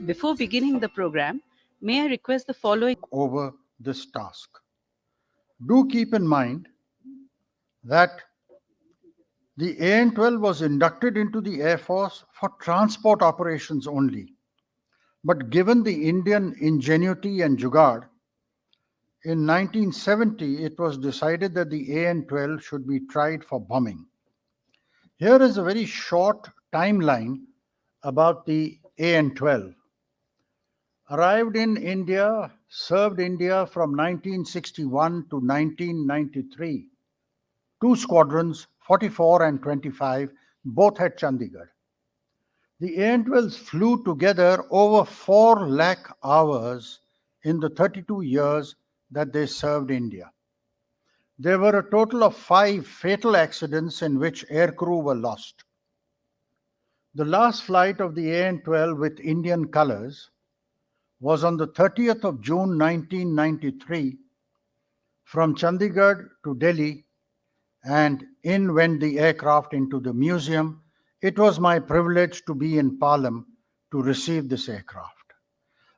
Before beginning the program, may I request the following? Over this task. Do keep in mind that the AN-12 was inducted into the Air Force for transport operations only. But given the Indian ingenuity and jugaad, in 1970 it was decided that the AN-12 should be tried for bombing. Here is a very short timeline about the AN-12. Arrived in India, served India from 1961 to 1993. Two squadrons, 44 and 25, both at Chandigarh. The AN-12s flew together over 4 lakh hours in the 32 years that they served India. There were a total of 5 fatal accidents in which aircrew were lost. The last flight of the AN-12 with Indian colors was on the 30th of June 1993 from Chandigarh to Delhi, and in went the aircraft into the museum. It was my privilege to be in Palam to receive this aircraft.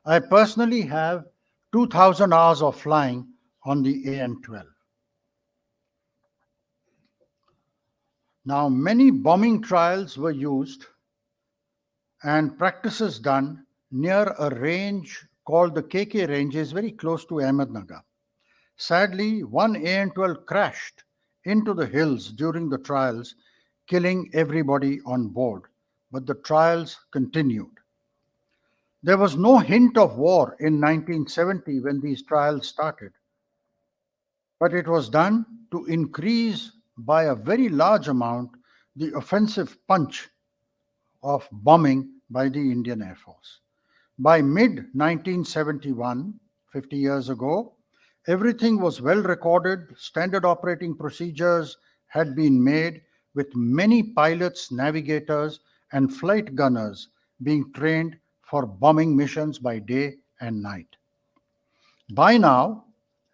I personally have 2,000 hours of flying on the AN-12. Now, many bombing trials were used and practices done near a range called the KK range, is very close to Ahmednagar. Sadly, one AN-12 crashed into the hills during the trials, killing everybody on board. But the trials continued. There was no hint of war in 1970 when these trials started, but it was done to increase by a very large amount the offensive punch of bombing by the Indian Air Force. By mid 1971, 50 years ago, everything was well recorded, standard operating procedures had been made, with many pilots, navigators, and flight gunners being trained for bombing missions by day and night. By now,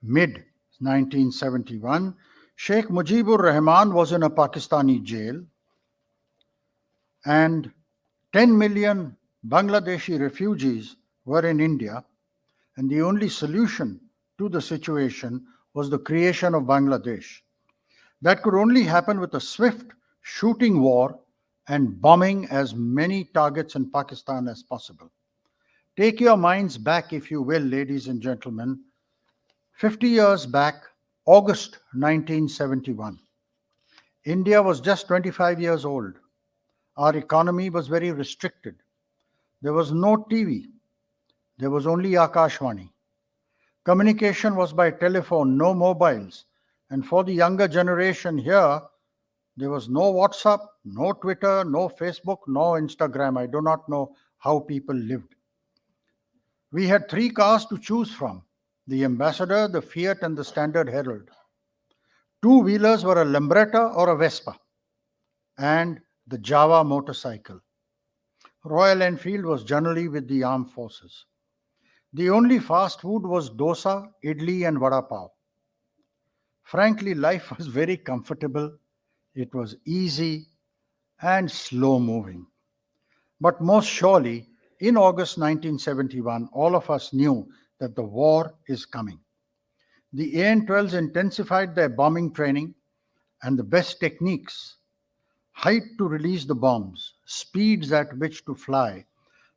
mid 1971, Sheikh Mujibur Rahman was in a Pakistani jail, and 10 million Bangladeshi refugees were in India, and the only solution to the situation was the creation of Bangladesh. That could only happen with a swift shooting war and bombing as many targets in Pakistan as possible. Take your minds back, if you will, ladies and gentlemen, 50 years back, August 1971. India was just 25 years old. Our economy was very restricted. There was no TV. There was only Akashvani. Communication was by telephone, no mobiles. And for the younger generation here, there was no WhatsApp, no Twitter, no Facebook, no Instagram. I do not know how people lived. We had 3 cars to choose from: the Ambassador, the Fiat, and the Standard Herald. 2-wheelers were a Lambretta or a Vespa, and the Java motorcycle. Royal Enfield was generally with the armed forces. The only fast food was dosa, idli, and vada pav. Frankly, life was very comfortable. It was easy and slow moving. But most surely, in August 1971, all of us knew that the war is coming. The AN-12s intensified their bombing training and the best techniques: height to release the bombs, speeds at which to fly,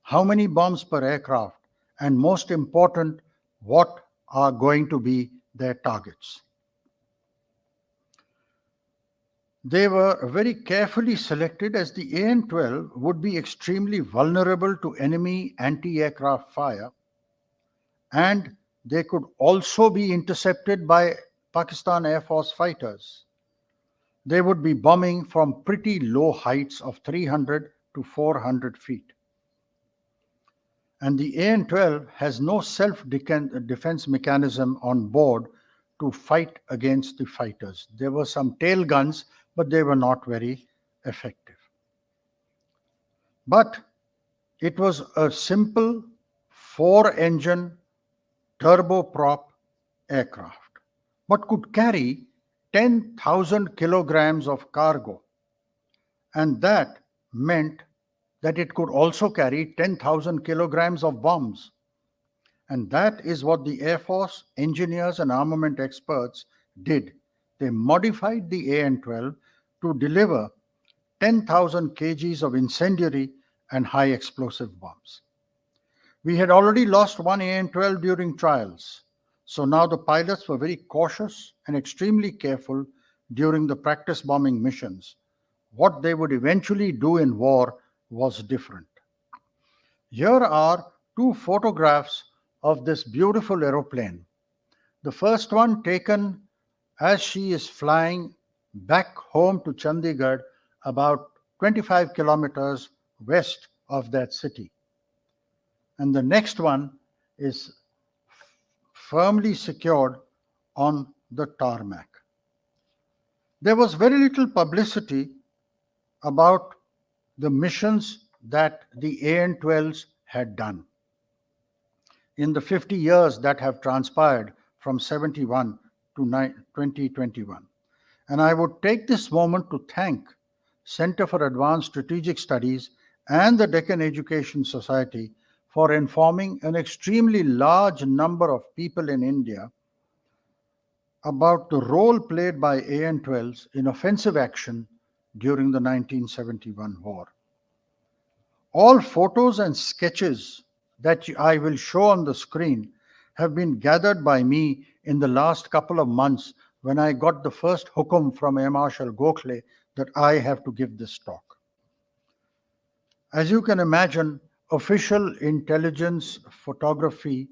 how many bombs per aircraft, and most important, what are going to be their targets. They were very carefully selected, as the AN-12 would be extremely vulnerable to enemy anti-aircraft fire, and they could also be intercepted by Pakistan Air Force fighters. They would be bombing from pretty low heights of 300 to 400 feet. And the AN-12 has no self-defense mechanism on board to fight against the fighters. There were some tail guns, but they were not very effective. But it was a simple 4-engine turboprop aircraft, but could carry 10,000 kilograms of cargo. And that meant that it could also carry 10,000 kilograms of bombs. And that is what the Air Force engineers and armament experts did. They modified the AN-12 to deliver 10,000 kgs of incendiary and high explosive bombs. We had already lost one AN-12 during trials, so now the pilots were very cautious and extremely careful during the practice bombing missions. What they would eventually do in war was different. Here are two photographs of this beautiful aeroplane. The first one taken as she is flying back home to Chandigarh, about 25 kilometers west of that city. And the next one is firmly secured on the tarmac. There was very little publicity about the missions that the AN-12s had done in the 50 years that have transpired from 71 to 2021. And I would take this moment to thank Center for Advanced Strategic Studies and the Deccan Education Society for informing an extremely large number of people in India about the role played by AN-12s in offensive action during the 1971 war. All photos and sketches that I will show on the screen have been gathered by me in the last couple of months when I got the first hukum from Air Marshal Gokhale that I have to give this talk. As you can imagine, official intelligence photography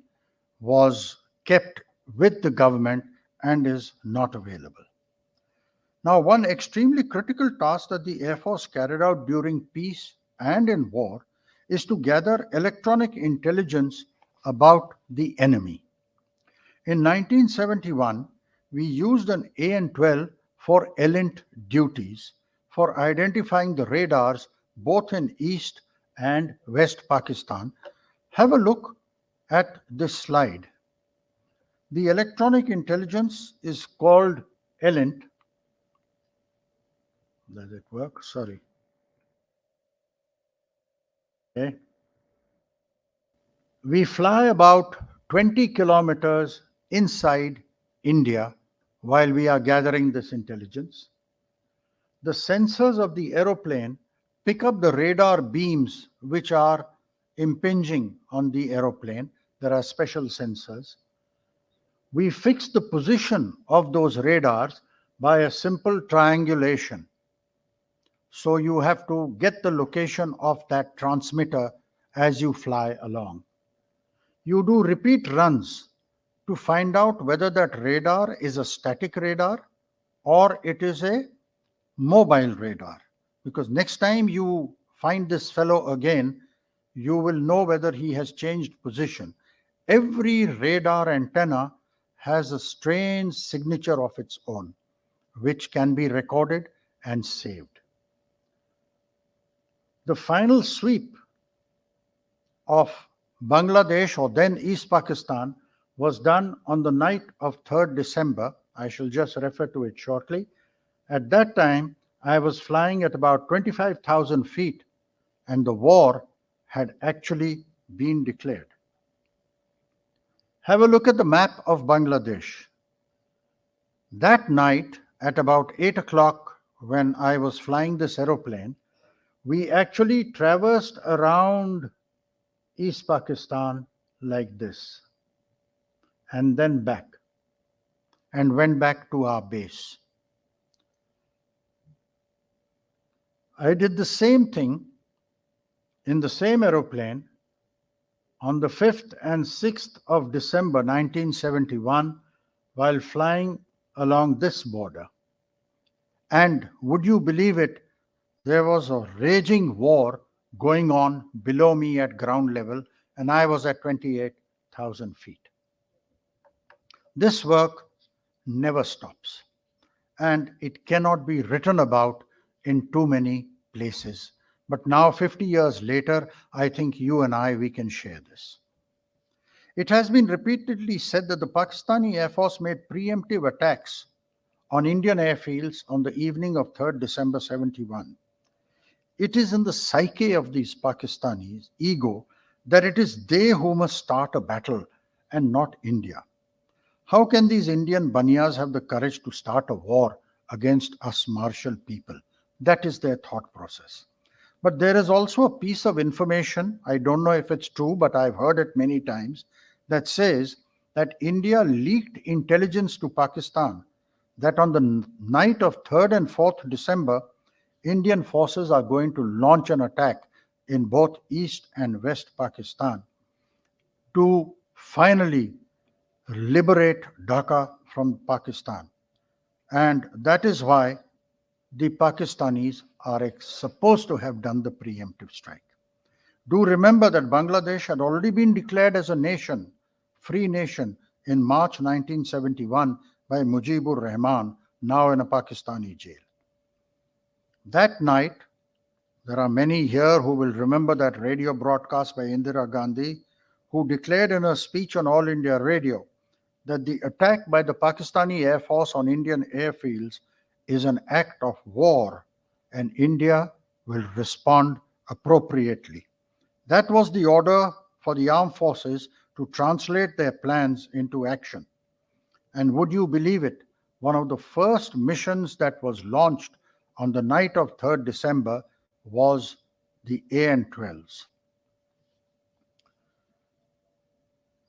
was kept with the government and is not available. Now, one extremely critical task that the Air Force carried out during peace and in war is to gather electronic intelligence about the enemy. In 1971, we used an AN-12 for ELINT duties for identifying the radars both in East and West Pakistan. Have a look at this slide. The electronic intelligence is called ELINT. Does it work? Sorry. Okay. We fly about 20 kilometers inside India while we are gathering this intelligence. The sensors of the aeroplane pick up the radar beams which are impinging on the aeroplane. There are special sensors. We fix the position of those radars by a simple triangulation. So you have to get the location of that transmitter as you fly along. You do repeat runs to find out whether that radar is a static radar or it is a mobile radar. Because next time you find this fellow again, you will know whether he has changed position. Every radar antenna has a strange signature of its own, which can be recorded and saved. The final sweep of Bangladesh, or then East Pakistan, was done on the night of 3rd December. I shall just refer to it shortly. At that time, I was flying at about 25,000 feet, and the war had actually been declared. Have a look at the map of Bangladesh. That night, at about 8 o'clock, when I was flying this aeroplane, we actually traversed around East Pakistan like this, and then back, and went back to our base. I did the same thing in the same aeroplane on the 5th and 6th of December 1971 while flying along this border. And would you believe it, there was a raging war going on below me at ground level, and I was at 28,000 feet. This work never stops, and it cannot be written about in too many places. But now, 50 years later, I think you and we can share this. It has been repeatedly said that the Pakistani Air Force made preemptive attacks on Indian airfields on the evening of 3rd December 71. It is in the psyche of these Pakistanis' ego that it is they who must start a battle and not India. How can these Indian banyas have the courage to start a war against us martial people? That is their thought process. But there is also a piece of information, I don't know if it's true, but I've heard it many times, that says that India leaked intelligence to Pakistan that on the night of 3rd and 4th December, Indian forces are going to launch an attack in both East and West Pakistan to finally liberate Dhaka from Pakistan. And that is why the Pakistanis are supposed to have done the preemptive strike. Do remember that Bangladesh had already been declared as a nation, free nation, in March 1971 by Mujibur Rahman, now in a Pakistani jail. That night, there are many here who will remember that radio broadcast by Indira Gandhi, who declared in her speech on All India Radio that the attack by the Pakistani Air Force on Indian airfields is an act of war and India will respond appropriately. That was the order for the armed forces to translate their plans into action. And would you believe it? One of the first missions that was launched on the night of 3rd December was the AN-12s.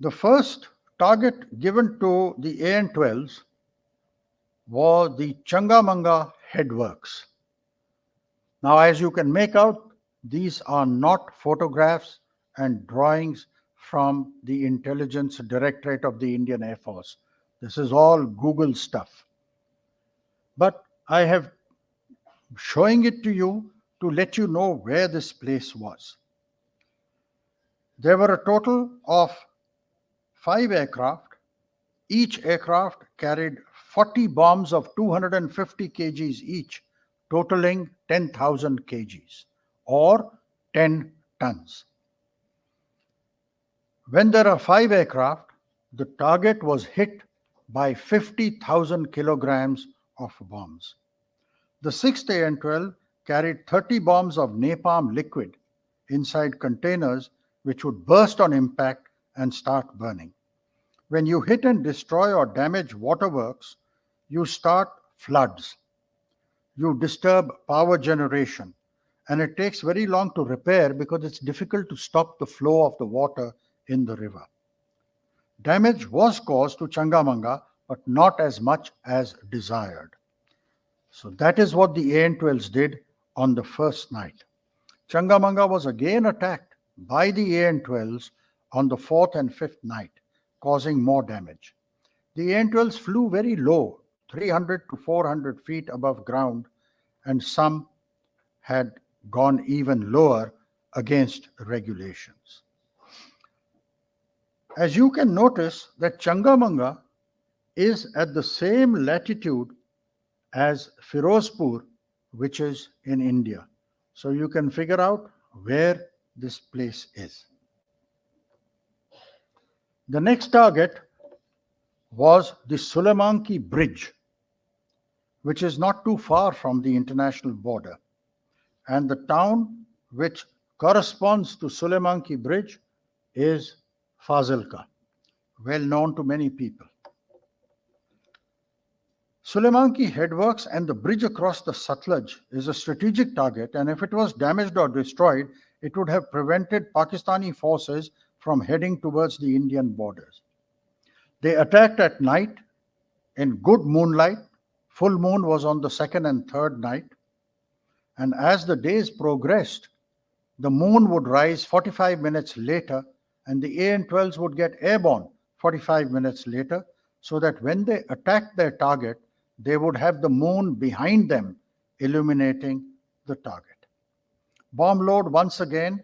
The first target given to the AN-12s was the Changamanga headworks. Now, as you can make out, these are not photographs and drawings from the Intelligence Directorate of the Indian Air Force. This is all Google stuff. But I have showing it to you to let you know where this place was. There were a total of 5 aircraft. Each aircraft carried 40 bombs of 250 kgs each, totaling 10,000 kgs or 10 tons. When there are 5 aircraft, the target was hit by 50,000 kilograms of bombs. The 6th AN-12 carried 30 bombs of napalm liquid inside containers which would burst on impact and start burning. When you hit and destroy or damage waterworks, you start floods. You disturb power generation, and it takes very long to repair because it's difficult to stop the flow of the water in the river. Damage was caused to Changamanga, but not as much as desired. So that is what the AN-12s did on the first night. Changamanga was again attacked by the AN-12s on the 4th and 5th night, causing more damage. The AN-12s flew very low, 300 to 400 feet above ground, and some had gone even lower against regulations. As you can notice that Changamanga is at the same latitude as Firozpur, which is in India. So you can figure out where this place is. The next target was the Sulemanki Bridge, which is not too far from the international border. And the town which corresponds to Sulemanki Bridge is Fazilka, well known to many people. Sulemanki headworks and the bridge across the Satluj is a strategic target, and if it was damaged or destroyed, it would have prevented Pakistani forces from heading towards the Indian borders. They attacked at night in good moonlight. Full moon was on the 2nd and 3rd night. And as the days progressed, the moon would rise 45 minutes later, and the AN-12s would get airborne 45 minutes later, so that when they attacked their target, they would have the moon behind them illuminating the target. Bomb load once again,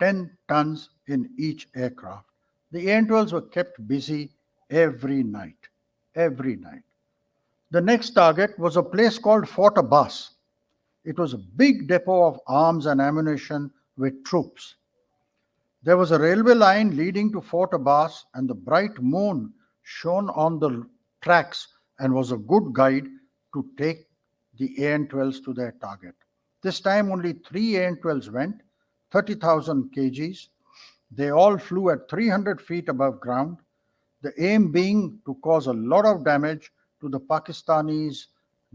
10 tons in each aircraft. The AN-12s were kept busy every night. The next target was a place called Fort Abbas. It was a big depot of arms and ammunition with troops. There was a railway line leading to Fort Abbas, and the bright moon shone on the tracks and was a good guide to take the AN-12s to their target. This time only 3 AN-12s went, 30,000 kgs. They all flew at 300 feet above ground, the aim being to cause a lot of damage to the Pakistanis'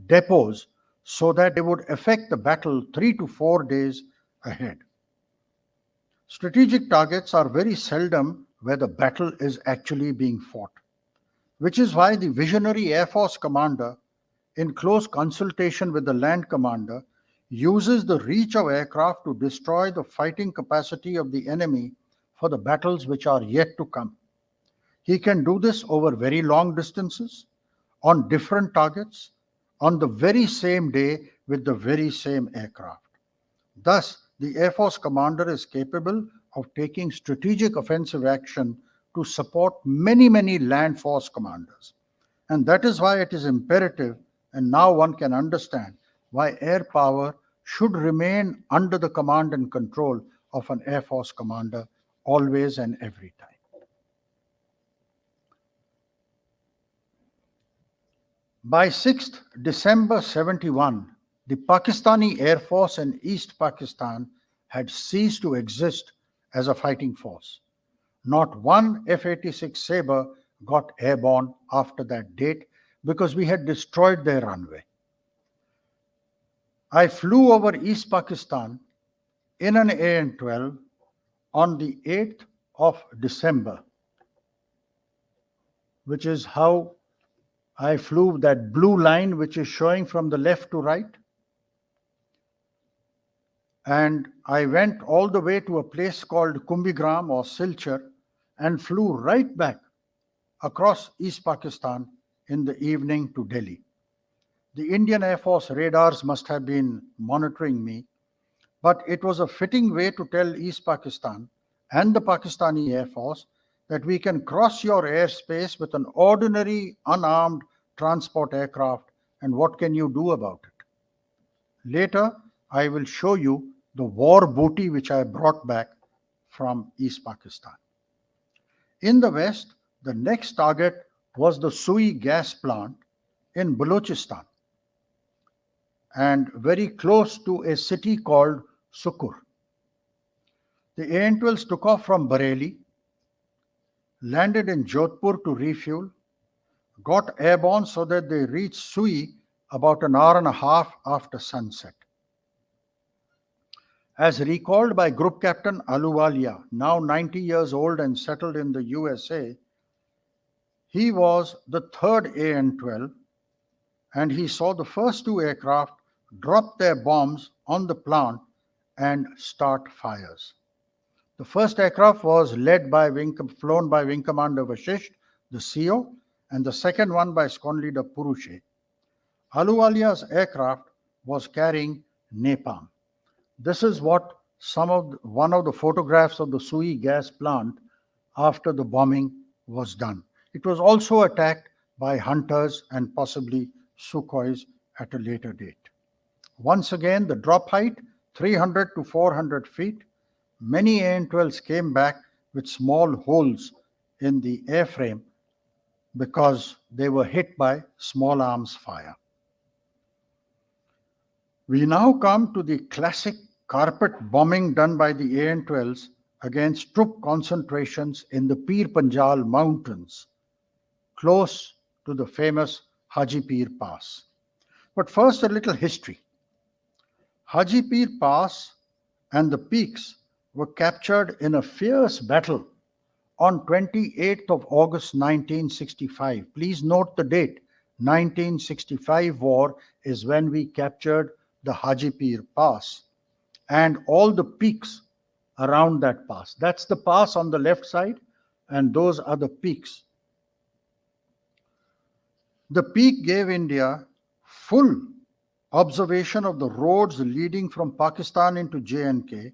depots so that they would affect the battle 3 to 4 days ahead. Strategic targets are very seldom where the battle is actually being fought, which is why the visionary Air Force commander, in close consultation with the land commander, uses the reach of aircraft to destroy the fighting capacity of the enemy for the battles which are yet to come. He can do this over very long distances, on different targets, on the very same day with the very same aircraft. Thus, the Air Force commander is capable of taking strategic offensive action to support many, many land force commanders. And that is why it is imperative, and now one can understand why air power should remain under the command and control of an Air Force commander always and every time. By 6th December 71, the Pakistani Air Force in East Pakistan had ceased to exist as a fighting force. Not one F-86 Sabre got airborne after that date because we had destroyed their runway. I flew over East Pakistan in an AN-12 on the 8th of December, which is how I flew that blue line which is showing from the left to right. And I went all the way to a place called Kumbigram or Silchar and flew right back across East Pakistan in the evening to Delhi. The Indian Air Force radars must have been monitoring me, but it was a fitting way to tell East Pakistan and the Pakistani Air Force that we can cross your airspace with an ordinary unarmed transport aircraft, and what can you do about it? Later, I will show you the war booty which I brought back from East Pakistan. In the west, the next target was the Sui gas plant in Balochistan and very close to a city called Sukur. The AN-12s took off from Bareilly, landed in Jodhpur to refuel, got airborne so that they reached Sui about an hour and a half after sunset. As recalled by Group Captain Ahluwalia, now 90 years old and settled in the USA, he was the third AN-12 and he saw the first two aircraft drop their bombs on the plant and start fires. The first aircraft was flown by Wing Commander Vashisht, the CO, and the second one by Squadron Leader Purushe. Ahluwalia's aircraft was carrying napalm. This is what one of the photographs of the Sui gas plant after the bombing was done. It was also attacked by hunters and possibly Sukhois at a later date. Once again, the drop height, 300 to 400 feet. Many AN-12s came back with small holes in the airframe because they were hit by small arms fire. We now come to the classic carpet bombing done by the AN-12s against troop concentrations in the Pir Panjal Mountains, close to the famous Haji Pir Pass. But first, a little history. Haji Pir Pass and the peaks were captured in a fierce battle on 28th of August 1965. Please note the date. 1965 war is when we captured the Haji Pir Pass and all the peaks around that pass. That's the pass on the left side, and those are the peaks. The peak gave India full observation of the roads leading from Pakistan into J&K,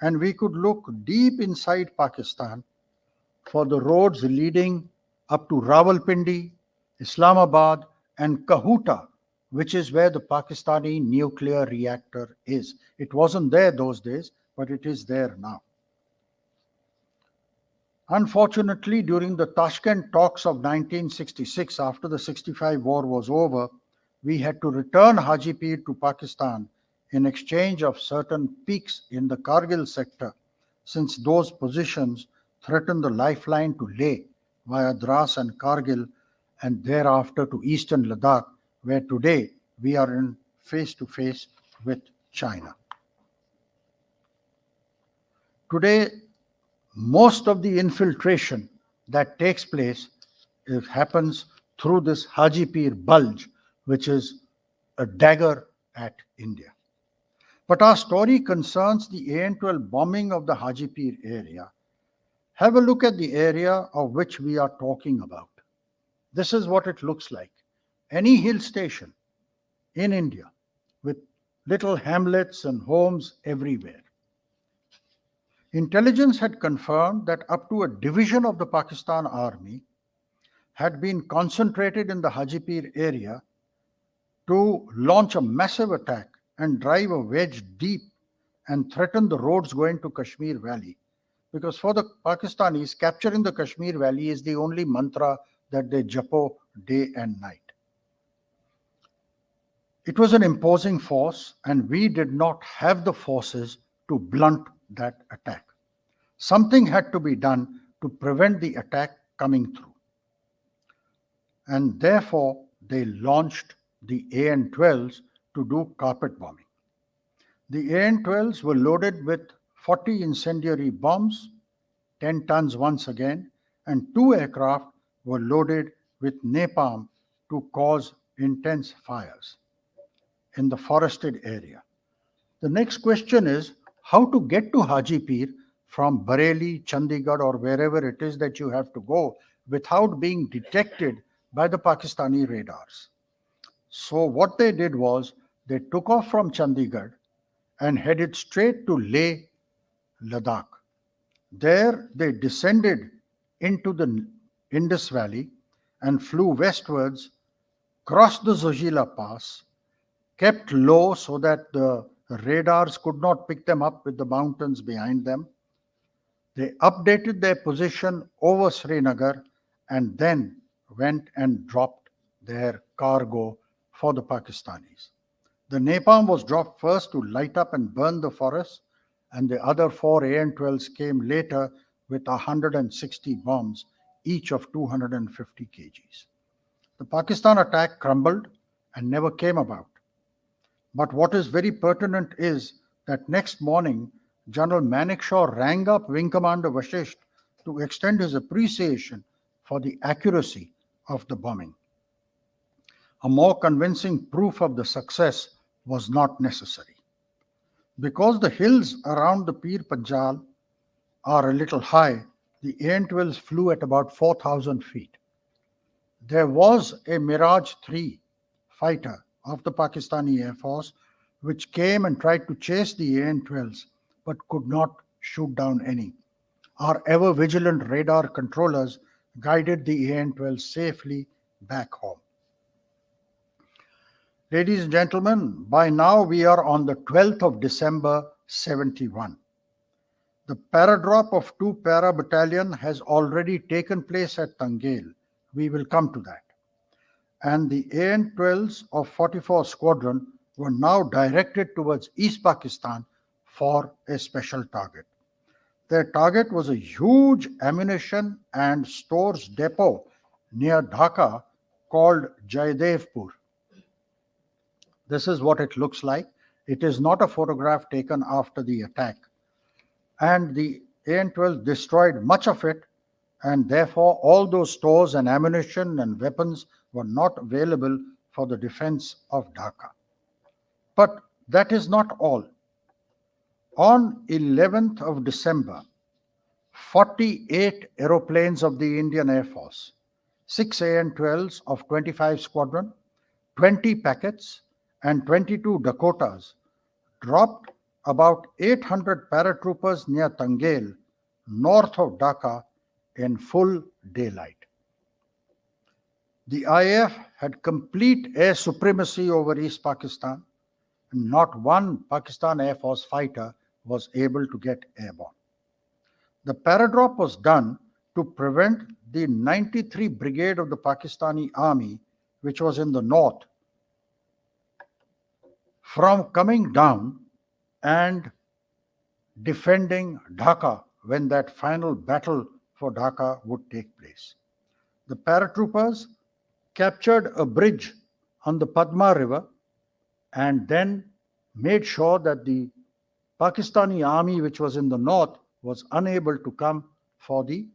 and we could look deep inside Pakistan for the roads leading up to Rawalpindi, Islamabad, and Kahuta, which is where the Pakistani nuclear reactor is. It wasn't there those days, but it is there now. Unfortunately, during the Tashkent talks of 1966, after the 65 war was over, we had to return Haji Pir to Pakistan in exchange of certain peaks in the Kargil sector, since those positions threatened the lifeline to Leh via Dras and Kargil, and thereafter to eastern Ladakh, where today we are in face to face with China. Today, most of the infiltration that takes place, it happens through this Hajipir bulge, which is a dagger at India. But our story concerns the AN-12 bombing of the Hajipir area. Have a look at the area of which we are talking about. This is what it looks like. Any hill station in India with little hamlets and homes everywhere. Intelligence had confirmed that up to a division of the Pakistan army had been concentrated in the Hajipir area to launch a massive attack and drive a wedge deep and threaten the roads going to Kashmir Valley. Because for the Pakistanis, capturing the Kashmir Valley is the only mantra that they japo day and night. It was an imposing force, and we did not have the forces to blunt that attack. Something had to be done to prevent the attack coming through. And therefore, they launched the AN-12s to do carpet bombing. The AN-12s were loaded with 40 incendiary bombs, 10 tons once again, and 2 aircraft were loaded with napalm to cause intense fires in the forested area. The next question is how to get to Hajipir from Bareilly, Chandigarh, or wherever it is that you have to go without being detected by the Pakistani radars. So what they did was they took off from Chandigarh and headed straight to Leh, Ladakh. There they descended into the Indus Valley and flew westwards, crossed the Zojila Pass, kept low so that the radars could not pick them up with the mountains behind them. They updated their position over Srinagar and then went and dropped their cargo for the Pakistanis. The napalm was dropped first to light up and burn the forest, and the other 4 AN-12s came later with 160 bombs, each of 250 kgs. The Pakistan attack crumbled and never came about. But what is very pertinent is that next morning, General Manekshaw rang up Wing Commander Vashisht to extend his appreciation for the accuracy of the bombing. A more convincing proof of the success was not necessary. Because the hills around the Pir Panjal are a little high, the AN-12s flew at about 4,000 feet. There was a Mirage 3 fighter of the Pakistani Air Force which came and tried to chase the AN-12s but could not shoot down any. Our ever vigilant radar controllers guided the AN-12s safely back home. Ladies and gentlemen, by now we are on the 12th of December 71. The paradrop of 2 para battalion has already taken place at Tangel. We will come to that. And the AN-12s of 44 Squadron were now directed towards East Pakistan for a special target. Their target was a huge ammunition and stores depot near Dhaka called Jaydevpur. This is what it looks like. It is not a photograph taken after the attack. And the AN-12 destroyed much of it, and therefore all those stores and ammunition and weapons were not available for the defense of Dhaka. But that is not all. On 11th of December, 48 aeroplanes of the Indian Air Force, 6 AN-12s of 25 Squadron, 20 packets, and 22 Dakotas dropped about 800 paratroopers near Tangel, north of Dhaka, in full daylight. The IAF had complete air supremacy over East Pakistan, and not one Pakistan Air Force fighter was able to get airborne. The paradrop was done to prevent the 93 Brigade of the Pakistani Army, which was in the north, from coming down and defending Dhaka when that final battle for Dhaka would take place. The paratroopers captured a bridge on the Padma River and then made sure that the Pakistani army, which was in the north, was unable to come for the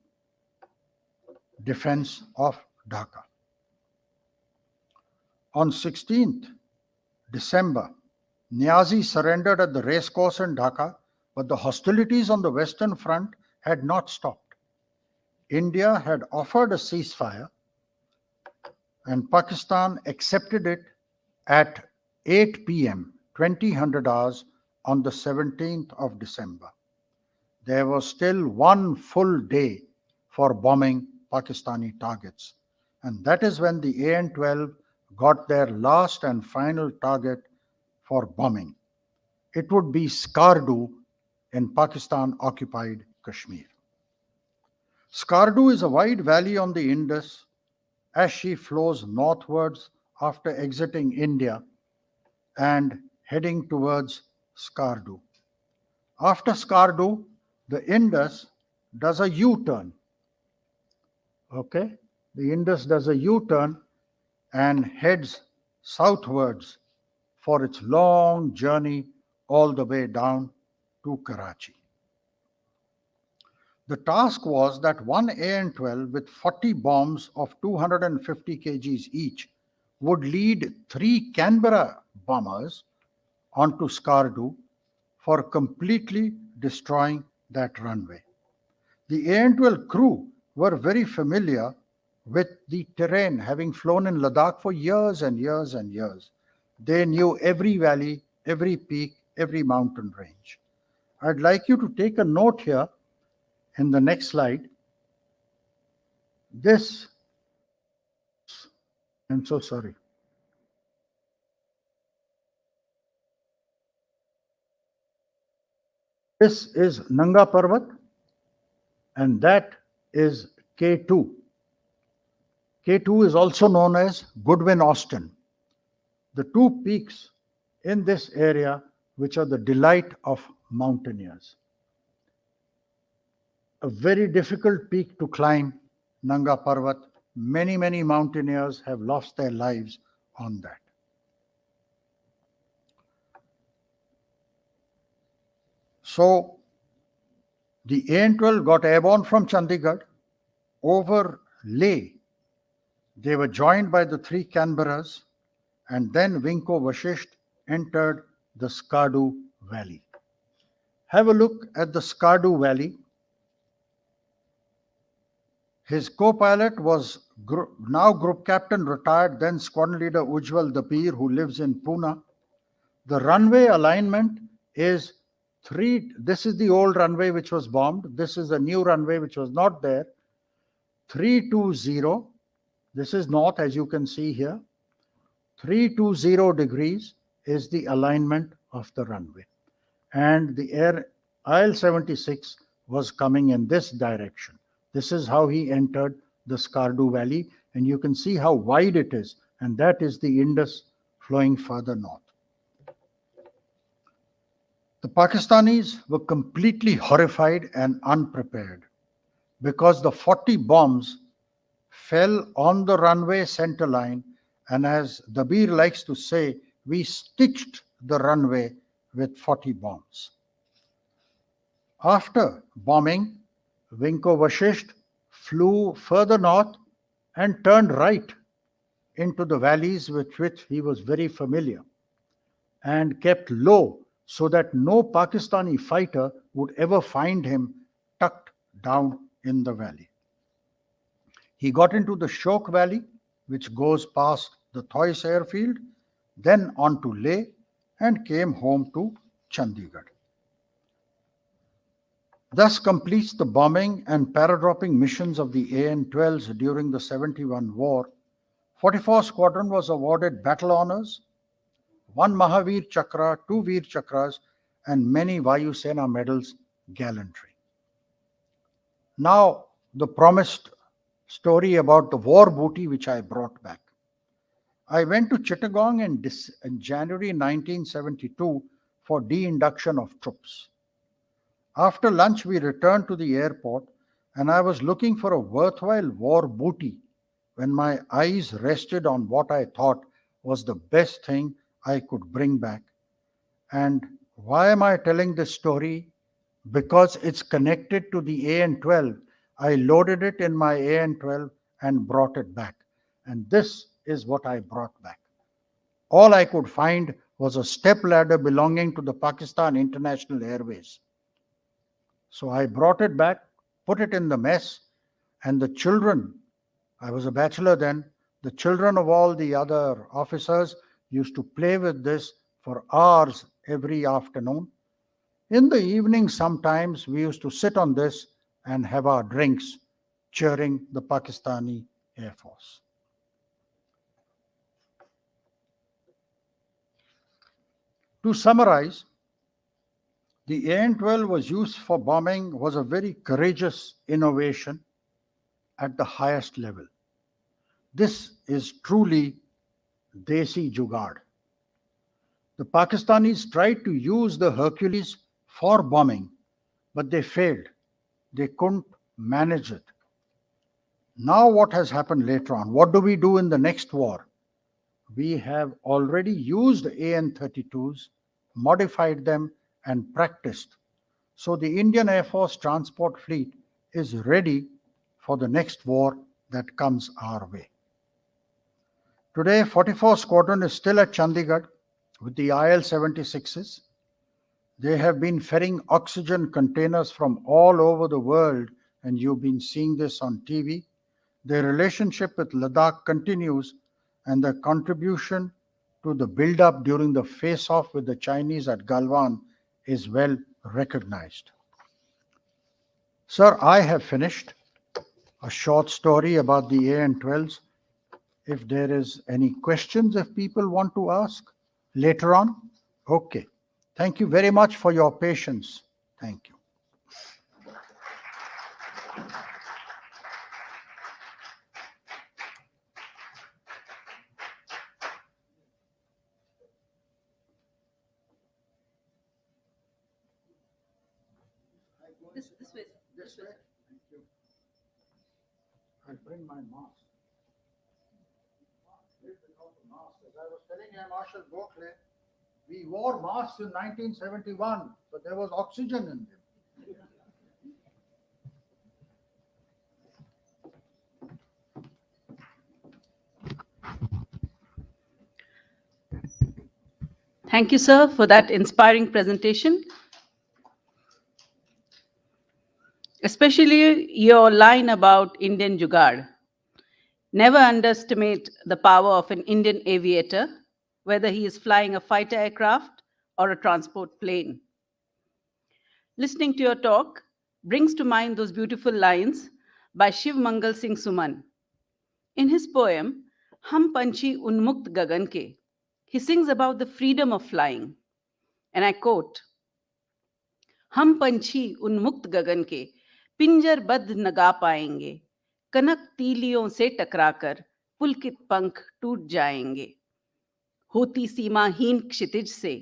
defense of Dhaka. On 16th December, Niazi surrendered at the racecourse in Dhaka, but the hostilities on the Western Front had not stopped. India had offered a ceasefire, and Pakistan accepted it at 8 p.m., 2000 hours on the 17th of December. There was still one full day for bombing Pakistani targets, and that is when the AN-12 got their last and final target for bombing. It would be Skardu in Pakistan-occupied Kashmir. Skardu is a wide valley on the Indus as she flows northwards after exiting India and heading towards Skardu. After Skardu, the Indus does a U-turn. Okay? The Indus does a U-turn and heads southwards for its long journey all the way down to Karachi. The task was that one AN-12 with 40 bombs of 250 kgs each would lead 3 Canberra bombers onto Skardu for completely destroying that runway. The AN-12 crew were very familiar with the terrain, having flown in Ladakh for years and years and years. They knew every valley, every peak, every mountain range. I'd like you to take a note here in the next slide. This, I'm so sorry. This is Nanga Parvat, and that is K2. K2 is also known as Goodwin Austin. The two peaks in this area which are the delight of mountaineers. A very difficult peak to climb, Nanga Parvat. Many, many mountaineers have lost their lives on that. So the AN-12 got airborne from Chandigarh over Leh. They were joined by the 3 Canberras, and then Vinko Vashisht entered the Skardu Valley. Have a look at the Skardu Valley. His co-pilot was now Group Captain retired, then Squadron Leader Ujjwal Dapir, who lives in Pune. The runway alignment is 3. This is the old runway which was bombed. This is the new runway which was not there. 320. This is north, as you can see here. 320 degrees is the alignment of the runway. And the air IL-76 was coming in this direction. This is how he entered the Skardu Valley, and you can see how wide it is, and that is the Indus flowing further north. The Pakistanis were completely horrified and unprepared because the 40 bombs fell on the runway center line, and as Dabir likes to say, we stitched the runway with 40 bombs. After bombing, Vinko Vashisht flew further north and turned right into the valleys with which he was very familiar and kept low so that no Pakistani fighter would ever find him tucked down in the valley. He got into the Shok Valley, which goes past the Thois airfield, then on to Leh, and came home to Chandigarh. Thus completes the bombing and paradropping missions of the AN-12s during the 71 war. 44 Squadron was awarded battle honors, 1 Mahavir Chakra, 2 Veer Chakras, and many Vayu Sena medals gallantry. Now, the promised story about the war booty which I brought back. I went to Chittagong in January 1972 for de-induction of troops. After lunch, we returned to the airport, and I was looking for a worthwhile war booty when my eyes rested on what I thought was the best thing I could bring back. And why am I telling this story? Because it's connected to the AN-12. I loaded it in my AN-12 and brought it back. And this is what I brought back. All I could find was a step ladder belonging to the Pakistan International Airways. So I brought it back, put it in the mess, and the children, I was a bachelor then, the children of all the other officers used to play with this for hours every afternoon. In the evening, sometimes we used to sit on this and have our drinks, cheering the Pakistani Air Force. To summarize, the AN-12 was used for bombing was a very courageous innovation at the highest level. This is truly Desi Jugaad. The Pakistanis tried to use the Hercules for bombing, but they failed. They couldn't manage it. Now, what has happened later on? What do we do in the next war? We have already used AN-32s, modified them, and practiced. So the Indian Air Force Transport Fleet is ready for the next war that comes our way. Today, 44 Squadron is still at Chandigarh with the IL-76s. They have been ferrying oxygen containers from all over the world, and you've been seeing this on TV. Their relationship with Ladakh continues, and their contribution to the build-up during the face-off with the Chinese at Galwan is well recognized. Sir, I have finished a short story about the AN-12s. If there is any questions, if people want to ask later on. Okay. Thank you very much for your patience. Thank you. This way. This way. Thank you. I'll bring my mask. As I was telling Air Marshal Gokhale, we wore masks in 1971, but there was oxygen in them. Thank you, sir, for that inspiring presentation. Especially your line about Indian Jugaad. Never underestimate the power of an Indian aviator, whether he is flying a fighter aircraft or a transport plane. Listening to your talk brings to mind those beautiful lines by Shiv Mangal Singh Suman. In his poem, Hum Panchi Unmukt Gagan Ke, he sings about the freedom of flying. And I quote, हम पंछी उन्मुक्त गगन के पिंजर बद्ध न गा पाएंगे, कनक तीलियों से टकराकर पुलकित पंख टूट जाएंगे, होती सीमाहीन क्षितिज से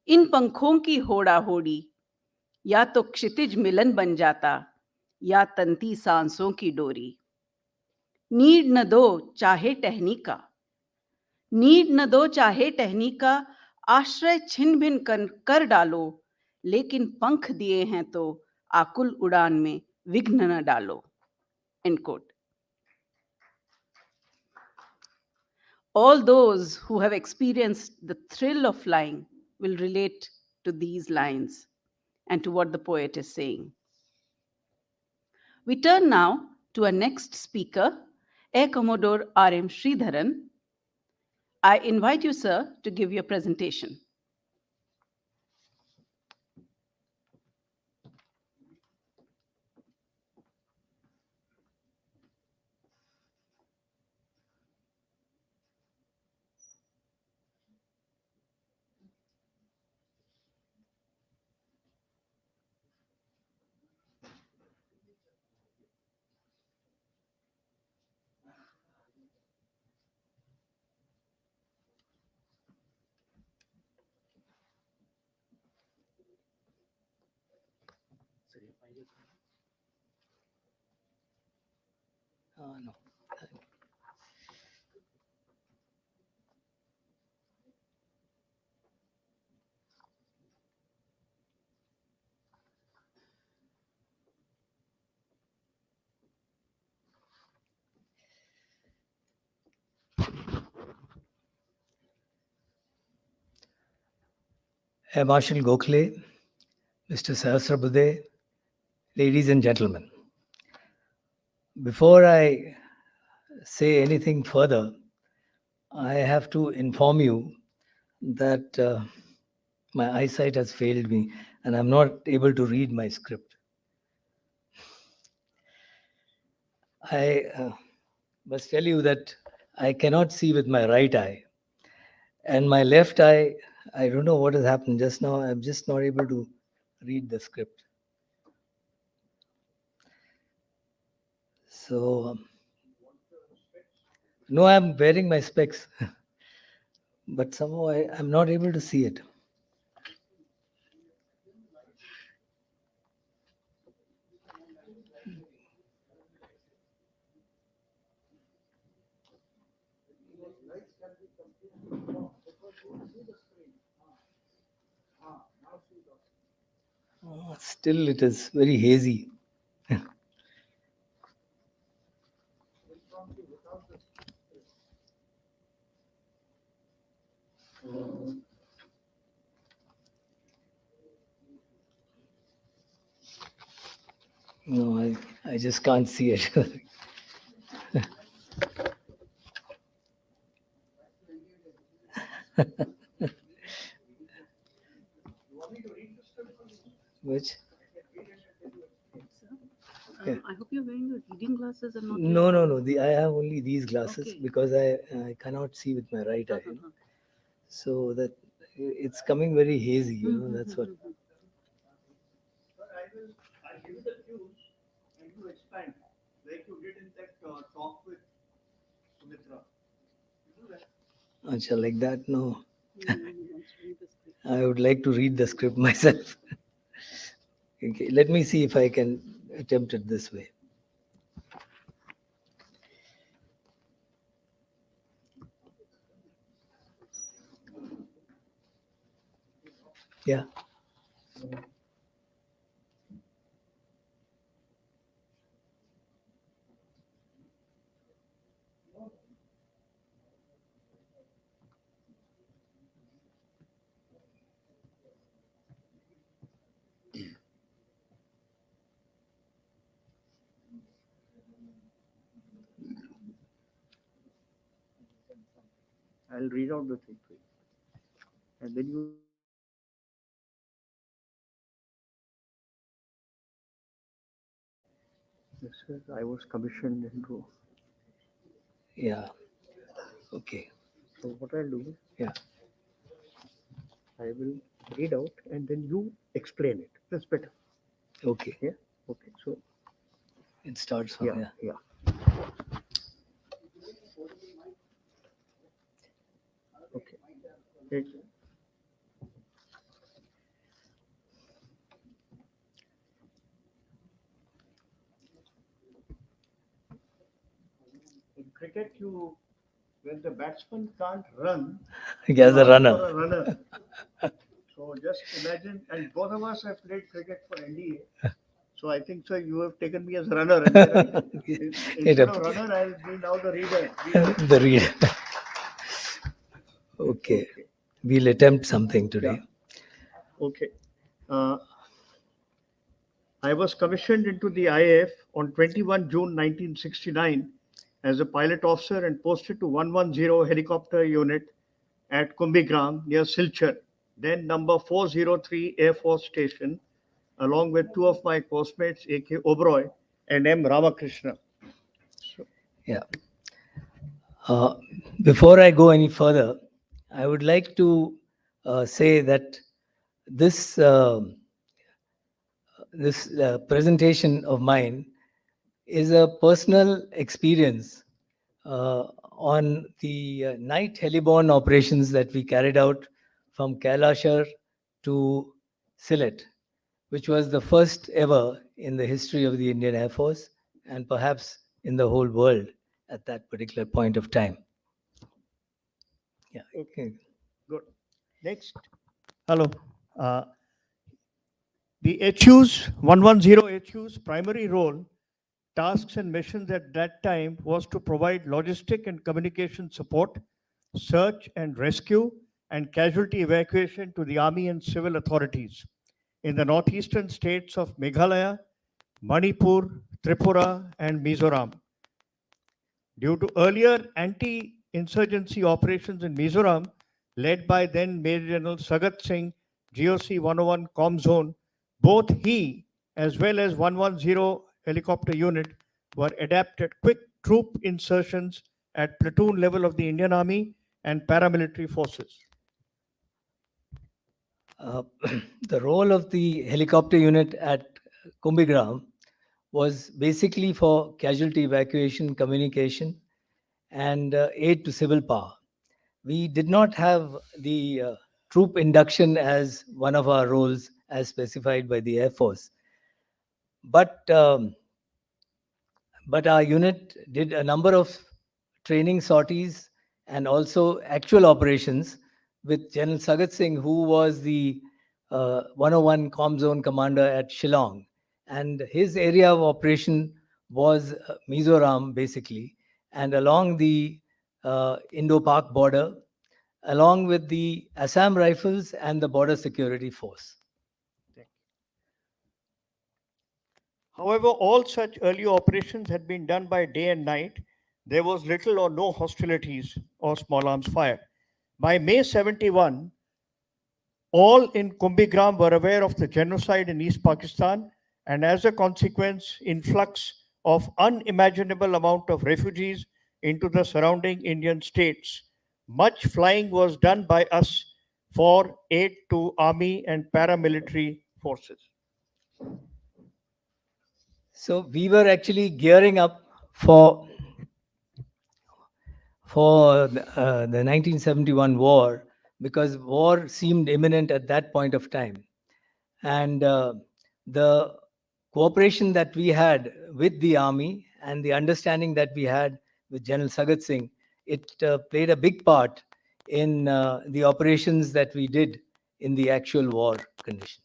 इन पंखों की होड़ा होड़ी, या तो क्षितिज मिलन बन जाता या तंती सांसों की डोरी। नीड न दो चाहे टहनी का, नीड न दो चाहे टहनी का, आश्रय छिन भिन कर डालो, लेकिन पंख दिए हैं तो आकुल उड़ान में विघ्न न डालो. End quote. All those who have experienced the thrill of flying will relate to these lines and to what the poet is saying. We turn now to our next speaker, Air Commodore R.M. Sridharan. I invite you, sir, to give your presentation. No. Air Marshal Gokhale, Mr. Sahasrabudhe, ladies and gentlemen. Before I say anything further, I have to inform you that my eyesight has failed me and I'm not able to read my script. I must tell you that I cannot see with my right eye. And my left eye, I don't know what has happened just now. I'm just not able to read the script. So, no, I'm wearing my specs, but somehow I'm not able to see it. Still, it is very hazy. No, I just can't see it. Which? I hope you're wearing your reading glasses and not. No, no, no. I have only these glasses Okay. because I cannot see with my right eye. So that it's coming very hazy, you know, that's what. I'll give you the cues and you expand, like you did in that talk with Sumitra. You do that. Acha, like that, no. I would like to read the script myself. Okay, let me see if I can attempt it this way. Yeah. I'll read out the thing for you. And then you. Yes, sir. I was commissioned into. Yeah. Okay. So what I'll do is Yeah. I will read out and then you explain it. That's better. Okay. Yeah. Okay. So It starts from yeah, yeah. yeah. Okay. Great. In cricket, you when the batsman can't run, He has you a ask runner. for a runner. So just imagine, and both of us have played cricket for NDA. So I think so. You have taken me as runner, am I right? Instead of runner, I'll be now the reader. The reader. Okay. Okay. We'll attempt something today. Yeah. Okay. I was commissioned into the IAF on 21 June 1969 as a pilot officer and posted to 110 helicopter unit at Kumbigram near Silchar, then number 403 Air Force Station, along with two of my postmates, A.K. Oberoi and M. Ramakrishna. So, Yeah. Before I go any further, I would like to say that this presentation of mine is a personal experience on the night heliborne operations that we carried out from Kailashar to Sylhet. which was the first ever in the history of the Indian Air Force and perhaps in the whole world at that particular point of time. Yeah. Okay. Good. Next. Hello. Uh, the HU's 110 HU's primary role, tasks and missions at that time was to provide logistic and communication support, search and rescue, and casualty evacuation to the army and civil authorities in the northeastern states of Meghalaya, Manipur, Tripura, and Mizoram. Due to earlier anti-insurgency operations in Mizoram, led by then Major General Sagat Singh, GOC 101 Com Zone, both he as well as 110 helicopter unit were adapted quick troop insertions at platoon level of the Indian Army and paramilitary forces. The role of the helicopter unit at Kumbhigram was basically for casualty evacuation, communication, and aid to civil power. We did not have the troop induction as one of our roles as specified by the Air Force. But our unit did a number of training sorties and also actual operations with General Sagat Singh, who was the 101 Com Zone commander at Shillong. And his area of operation was Mizoram, basically, and along the Indo-Pak border, along with the Assam Rifles and the Border Security Force. However, all such early operations had been done by day and night. There was little or no hostilities or small arms fire. By May 71, all in Kumbhigram were aware of the genocide in East Pakistan, and as a consequence, influx of unimaginable amount of refugees into the surrounding Indian states. Much flying was done by us for aid to army and paramilitary forces. So we were actually gearing up for the 1971 war because war seemed imminent at that point of time, and the cooperation that we had with the army and the understanding that we had with General Sagat Singh, it played a big part in the operations that we did in the actual war conditions.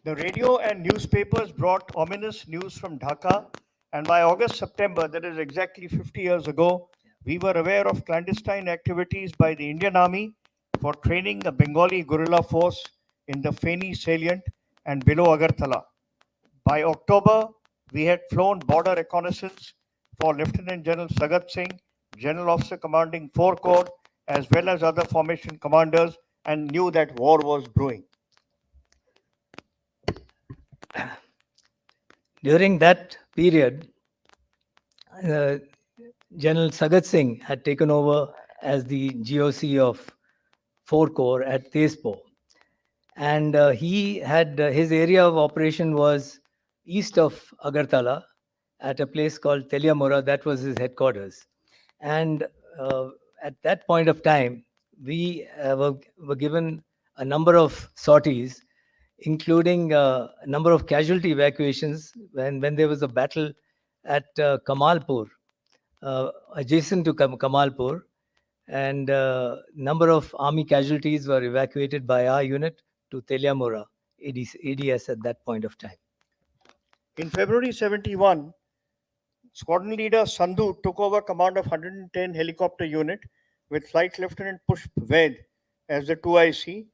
The radio and newspapers brought ominous news from Dhaka, and by August, September, that is exactly 50 years ago, we were aware of clandestine activities by the Indian Army for training a Bengali guerrilla force in the Feni salient and below Agartala. By October, we had flown border reconnaissance for Lieutenant General Sagat Singh, General Officer commanding 4 Corps, as well as other formation commanders, and knew that war was brewing. During that period, General Sagat Singh had taken over as the GOC of 4 Corps at Tezpo. And he had his area of operation was east of Agartala at a place called Teliamora. That was his headquarters. And at that point of time, we were given a number of sorties, including a number of casualty evacuations when there was a battle at Kamalpur, adjacent to Kamalpur, and number of army casualties were evacuated by our unit to Teliamora, ADS at that point of time. In February 71, Squadron Leader Sandhu took over command of 110 helicopter unit with Flight Lieutenant Pushp Ved as the 2IC.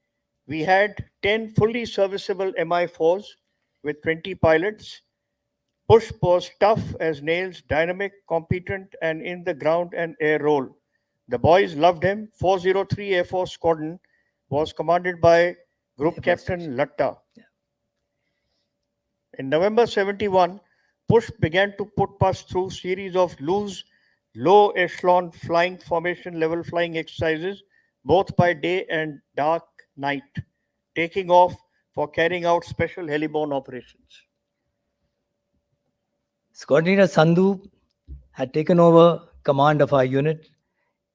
We had 10 fully serviceable Mi-4s with 20 pilots. Pushp was tough as nails, dynamic, competent, and in the ground and air role. The boys loved him. 403 Air Force Squadron was commanded by Group Captain Latta. Yeah. In November 71, Pushp began to put us through series of loose, low echelon flying formation level flying exercises, both by day and dark night, taking off for carrying out special heliborne operations. Squadron Leader Sandhu had taken over command of our unit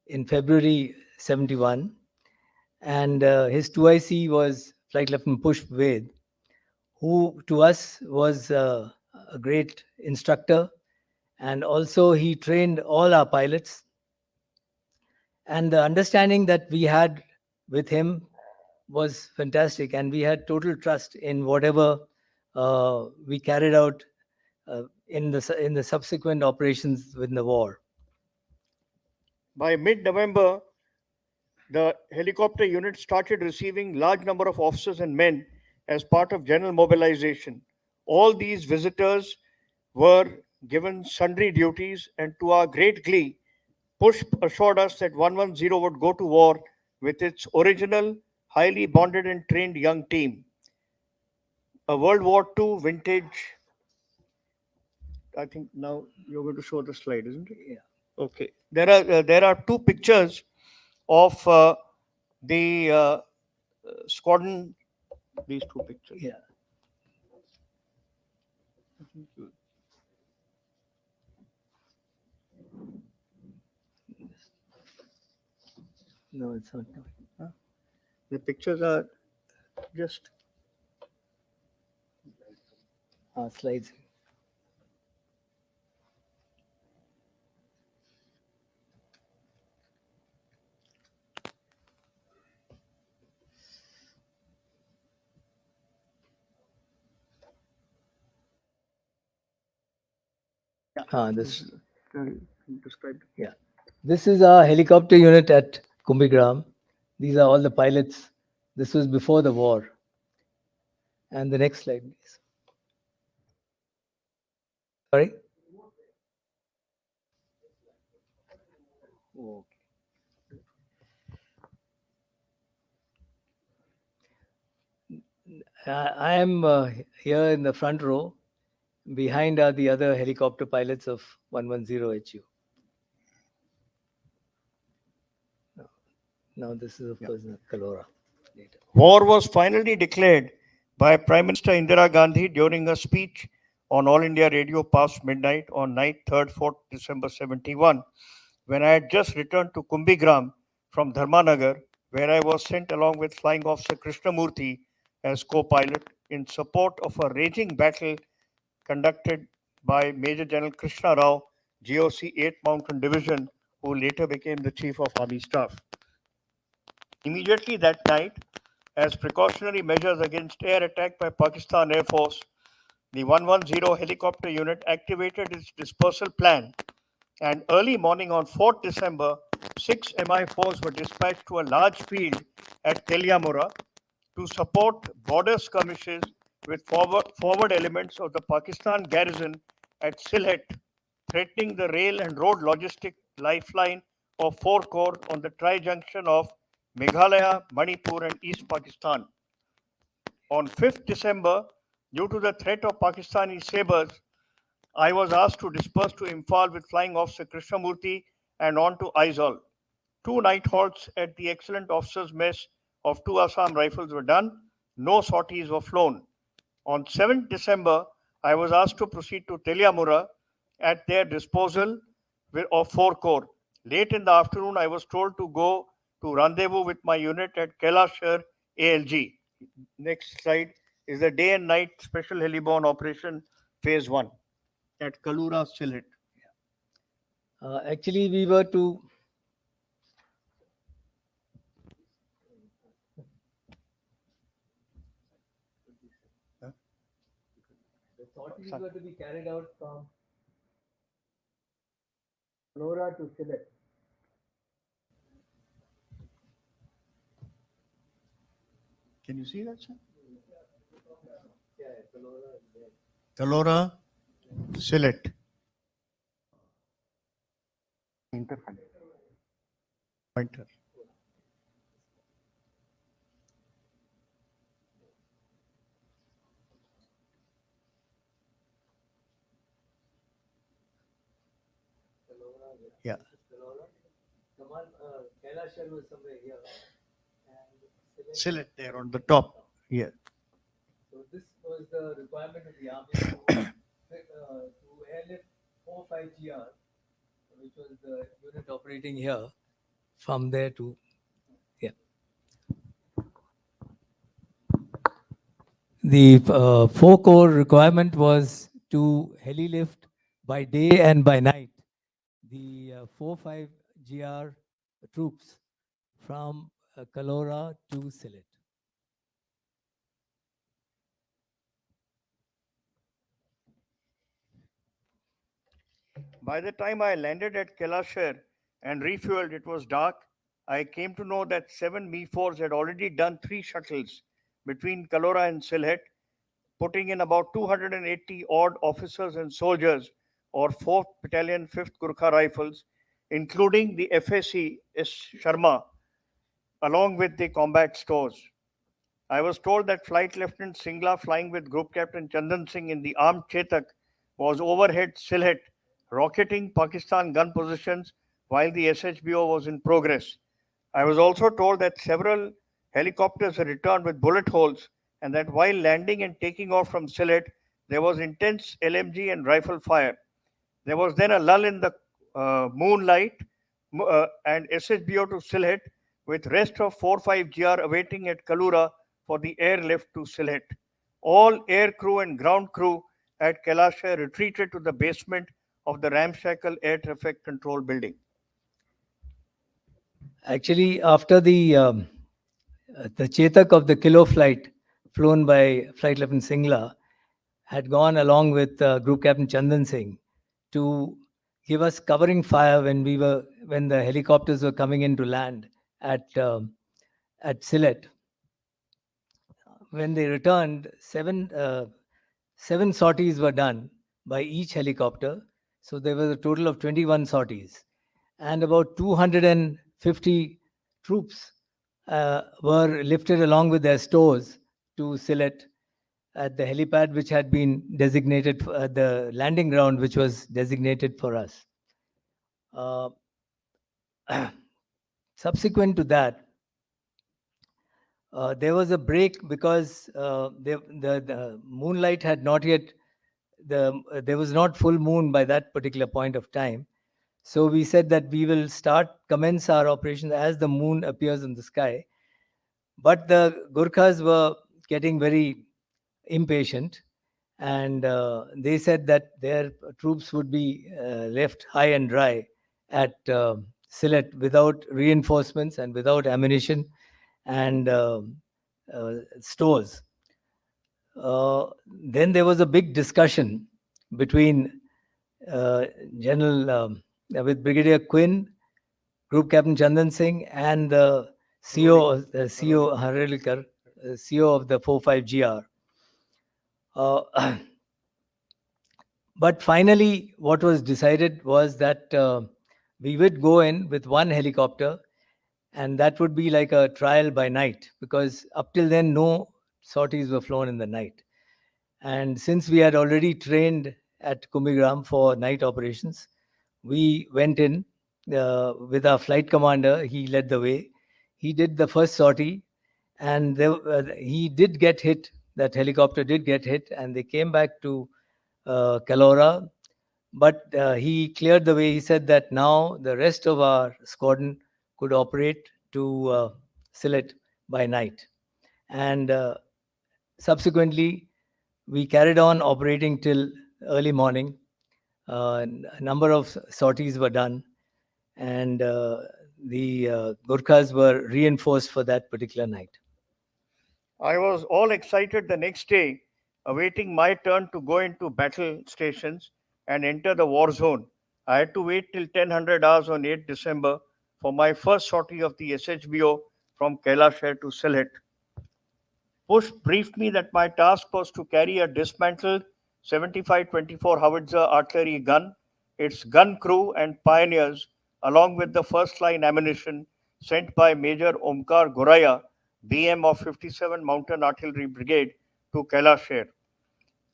in February 71, And his 2IC was Flight Lieutenant Pushp Ved, who to us was a great instructor. And also he trained all our pilots. And the understanding that we had with him was fantastic. And we had total trust in whatever we carried out in the subsequent operations within the war. By mid-November, the helicopter unit started receiving large number of officers and men as part of general mobilization. All these visitors were given sundry duties, and to our great glee, Pushp assured us that 110 would go to war with its original, highly bonded and trained young team. A World War II vintage. I think now you're going to show the slide, isn't it? Yeah. Okay. There are two pictures of the squadron. These two pictures. Yeah. No, it's not. The pictures are just Slides. This. described. Yeah. This is our helicopter unit at Kumbigram. These are all the pilots. This was before the war. And the next slide, please. Sorry? Okay. I am here in the front row. Behind are the other helicopter pilots of 110HU. Now this is, of course, Kalora. Later. War was finally declared by Prime Minister Indira Gandhi during a speech on All India Radio past midnight on night 3rd 4th December 71, when I had just returned to Kumbigram from Dharmanagar, where I was sent along with Flying Officer Krishnamurthy as co-pilot in support of a raging battle conducted by Major General Krishna Rao, GOC 8th Mountain Division, who later became the Chief of Army Staff. Immediately that night, as precautionary measures against air attack by Pakistan Air Force, the 110 helicopter unit activated its dispersal plan, and early morning on 4th December, 6 Mi-4s were dispatched to a large field at Teliamura to support border skirmishes with forward elements of the Pakistan garrison at Sylhet, threatening the rail and road logistic lifeline of 4 Corps on the tri-junction of Meghalaya, Manipur and East Pakistan. On 5th December, due to the threat of Pakistani sabers, I was asked to disperse to Imphal with Flying Officer Krishnamurthy and on to Aizawl. 2 night halts at the excellent officers' mess of 2 Assam Rifles were done. No sorties were flown. On 7th December, I was asked to proceed to Teliamura at their disposal of 4 Corps. Late in the afternoon, I was told to go to rendezvous with my unit at Kailashar ALG. Next slide is the day and night special heliborne operation phase 1 at Kalura Sylhet. Actually, we were to the sorties were to be carried out from Kalora to Sylhet. Can you see that, sir? Yeah, Kalora is there. Kalora Sylhet. Pointer. Yeah. Kailashar was somewhere here. Sylhet there on the top. Yeah. So this was the requirement of the army to airlift 45GR, which was the unit operating here, from there to, yeah. The 4 core requirement was to heli lift by day and by night the 4-5 GR troops from Kalora to Sylhet. By the time I landed at Kailashar and refueled, it was dark. I came to know that 7 Me-4s had already done 3 shuttles between Kalora and Sylhet, putting in about 280 odd officers and soldiers or 4th Battalion, 5th Gurkha Rifles, including the FAC S. Sharma, along with the combat stores. I was told that Flight Lieutenant Singla, flying with Group Captain Chandan Singh in the armed Chetak, was overhead Sylhet, rocketing Pakistan gun positions while the SHBO was in progress. I was also told that several helicopters had returned with bullet holes and that while landing and taking off from Sylhet, there was intense LMG and rifle fire. There was then a lull in the moonlight and SHBO to Sylhet, with rest of 4-5 GR awaiting at Kalura for the airlift to Sylhet. All air crew and ground crew at Kailashar retreated to the basement of the ramshackle air traffic control building. Actually, after the Chetak of the Kilo flight, flown by Flight Lieutenant Singla, had gone along with Group Captain Chandan Singh to give us covering fire when the helicopters were coming in to land at Sylhet. When they returned, seven sorties were done by each helicopter. So there was a total of 21 sorties, and about 250 troops were lifted along with their stores to Sylhet at the helipad, which had been designated for the landing ground, which was designated for us. Uh, Subsequent to that, there was a break because the moonlight had not yet, there was not full moon by that particular point of time. So we said that we will commence our operations as the moon appears in the sky. But the Gurkhas were getting very impatient, and they said that their troops would be left high and dry at Sylhet without reinforcements and without ammunition and stores. Then there was a big discussion between uh, General with Brigadier Quinn, Group Captain Chandan Singh, and the CEO Harelikar, CEO of the 4-5 GR. But finally, what was decided was that we would go in with one helicopter, and that would be like a trial by night, because up till then, no sorties were flown in the night. And since we had already trained at Kumbhigram for night operations, we went in with our flight commander. He led the way. He did the first sortie, and he did get hit. That helicopter did get hit, and they came back to Kalora. But he cleared the way. He said that now the rest of our squadron could operate to Sylhet by night. And subsequently, we carried on operating till early morning. A number of sorties were done, and the Gurkhas were reinforced for that particular night. I was all excited the next day, awaiting my turn to go into battle stations and enter the war zone. I had to wait till 1000 hours on 8 December for my first sortie of the SHBO from Kailashar to Sylhet. Push briefed me that my task was to carry a dismantled 75-24 howitzer artillery gun, its gun crew and pioneers, along with the first line ammunition sent by Major Omkar Goraya, BM of 57 Mountain Artillery Brigade, to Kailashar.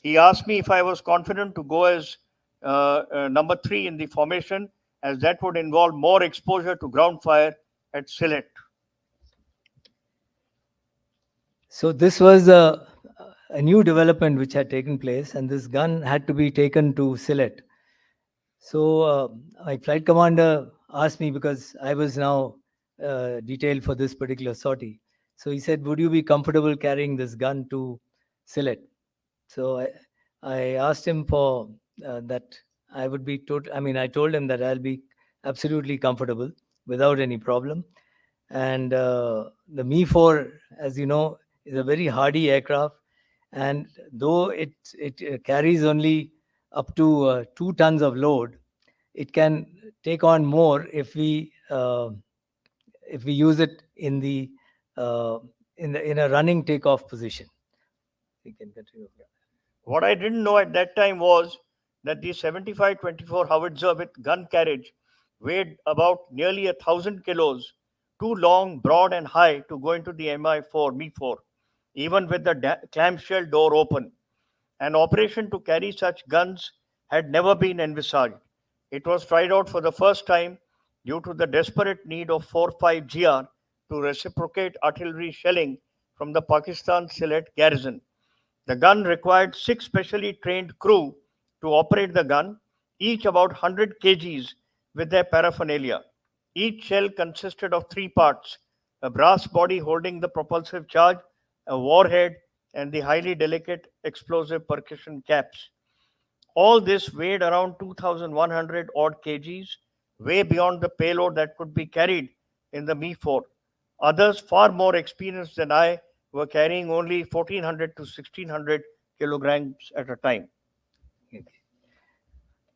He asked me if I was confident to go as number 3 in the formation, as that would involve more exposure to ground fire at Sylhet. So this was a new development which had taken place, and this gun had to be taken to Sylhet. So my flight commander asked me, because I was now detailed for this particular sortie. So he said, "Would you be comfortable carrying this gun to Sylhet. So I asked him for that I would be I mean, I told him that I'll be absolutely comfortable without any problem. And the Me-4, as you know, is a very hardy aircraft. And though it carries only up to 2 tons of load, it can take on more if we use it uh, in a running takeoff position. We can continue. What I didn't know at that time was that the 75-24 howitzer with gun carriage weighed about nearly 1,000 kilos, too long, broad, and high to go into the Me-4, even with the clamshell door open. An operation to carry such guns had never been envisaged. It was tried out for the first time due to the desperate need of 4-5 GR to reciprocate artillery shelling from the Pakistan Sylhet garrison. The gun required 6 specially trained crew to operate the gun, each about 100 kgs with their paraphernalia. Each shell consisted of 3 parts: a brass body holding the propulsive charge, a warhead, and the highly delicate explosive percussion caps. All this weighed around 2,100 odd kgs, way beyond the payload that could be carried in the Me-4. Others, far more experienced than I, were carrying only 1,400 to 1,600 kilograms at a time. Okay.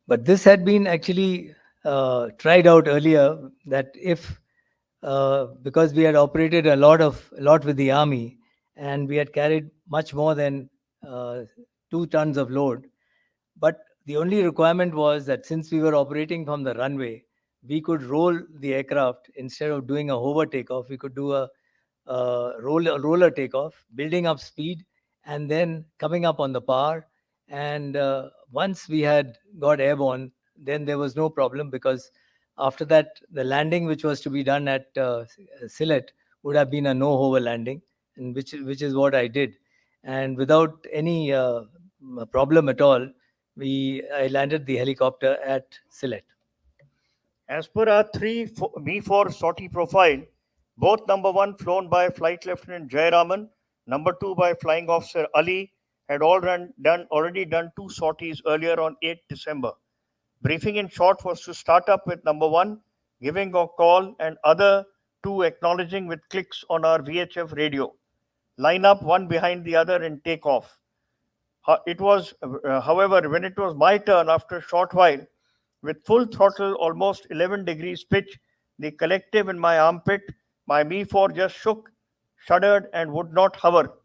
But this had been actually tried out earlier. That if because we had operated a lot with the army, and we had carried much more than 2 tons of load. But the only requirement was that since we were operating from the runway, we could roll the aircraft instead of doing a hover takeoff. We could do a roller takeoff, building up speed, and then coming up on the power. And once we had got airborne, then there was no problem, because after that, the landing which was to be done at Sylhet would have been a no hover landing, and which is what I did. And without any problem at all, I landed the helicopter at Sylhet. As per our Me-4 sortie profile, both number 1 flown by Flight Lieutenant Jayaraman, number 2 by Flying Officer Ali, had already done 2 sorties earlier on 8 December. Briefing in short was to start up with number 1 giving a call and other 2 acknowledging with clicks on our VHF radio. Line up one behind the other and take off. It was, however, when it was my turn after a short while, with full throttle, almost 11 degrees pitch, the collective in my armpit, my Me-4 just shook, shuddered, and would not hover.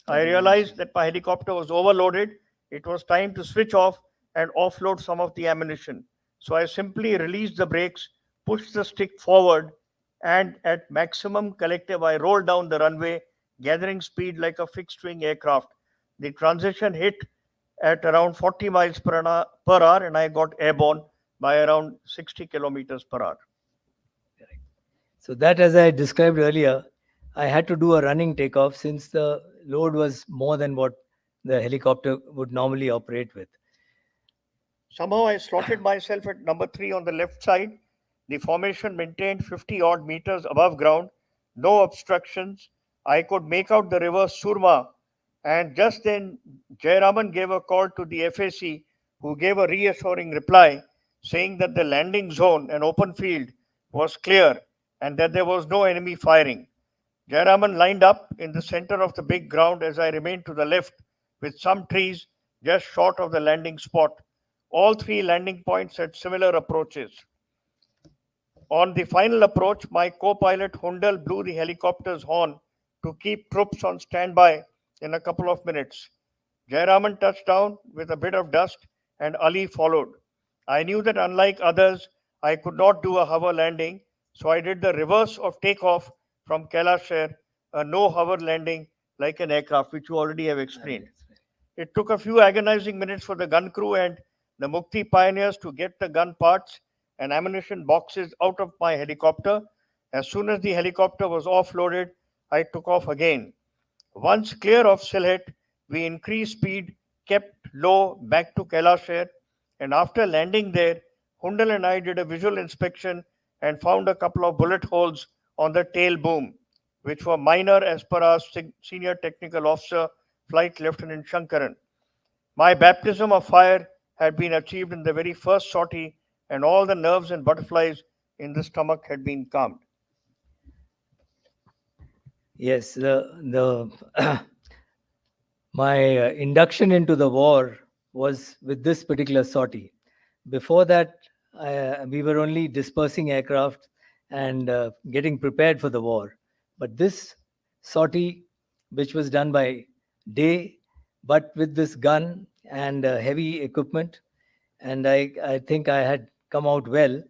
I realized that my helicopter was overloaded. It was time to switch off and offload some of the ammunition. So I simply released the brakes, pushed the stick forward, and at maximum collective, I rolled down the runway, gathering speed like a fixed-wing aircraft. The transition hit at around 40 miles per hour, and I got airborne by around 60 kilometers per hour. So that, as I described earlier, I had to do a running takeoff since the load was more than what the helicopter would normally operate with. Somehow I slotted myself at number 3 on the left side. The formation maintained 50 odd meters above ground, no obstructions. I could make out the river Surma, and just then Jayaraman gave a call to the FAC, who gave a reassuring reply saying that the landing zone, an open field, was clear and that there was no enemy firing. Jayaraman lined up in the center of the big ground as I remained to the left, with some trees just short of the landing spot. All 3 landing points had similar approaches. On the final approach, my co-pilot Hundal blew the helicopter's horn to keep troops on standby in a couple of minutes. Jayaraman touched down with a bit of dust, and Ali followed. I knew that unlike others, I could not do a hover landing, so I did the reverse of takeoff from Kailash, a no hover landing like an aircraft, which you already have explained. It took a few agonizing minutes for the gun crew and the Mukti pioneers to get the gun parts and ammunition boxes out of my helicopter. As soon as the helicopter was offloaded, I took off again. Once clear of Sylhet, we increased speed, kept low back to Kailash, and after landing there, Hundal and I did a visual inspection and found a couple of bullet holes on the tail boom, which were minor as per our senior technical officer, Flight Lieutenant Shankaran. My baptism of fire had been achieved in the very first sortie, and all the nerves and butterflies in the stomach had been calmed. Yes, the my induction into the war was with this particular sortie. Before that, we were only dispersing aircraft and getting prepared for the war. But this sortie, which was done by day, but with this gun and heavy equipment, and I think I had come out well,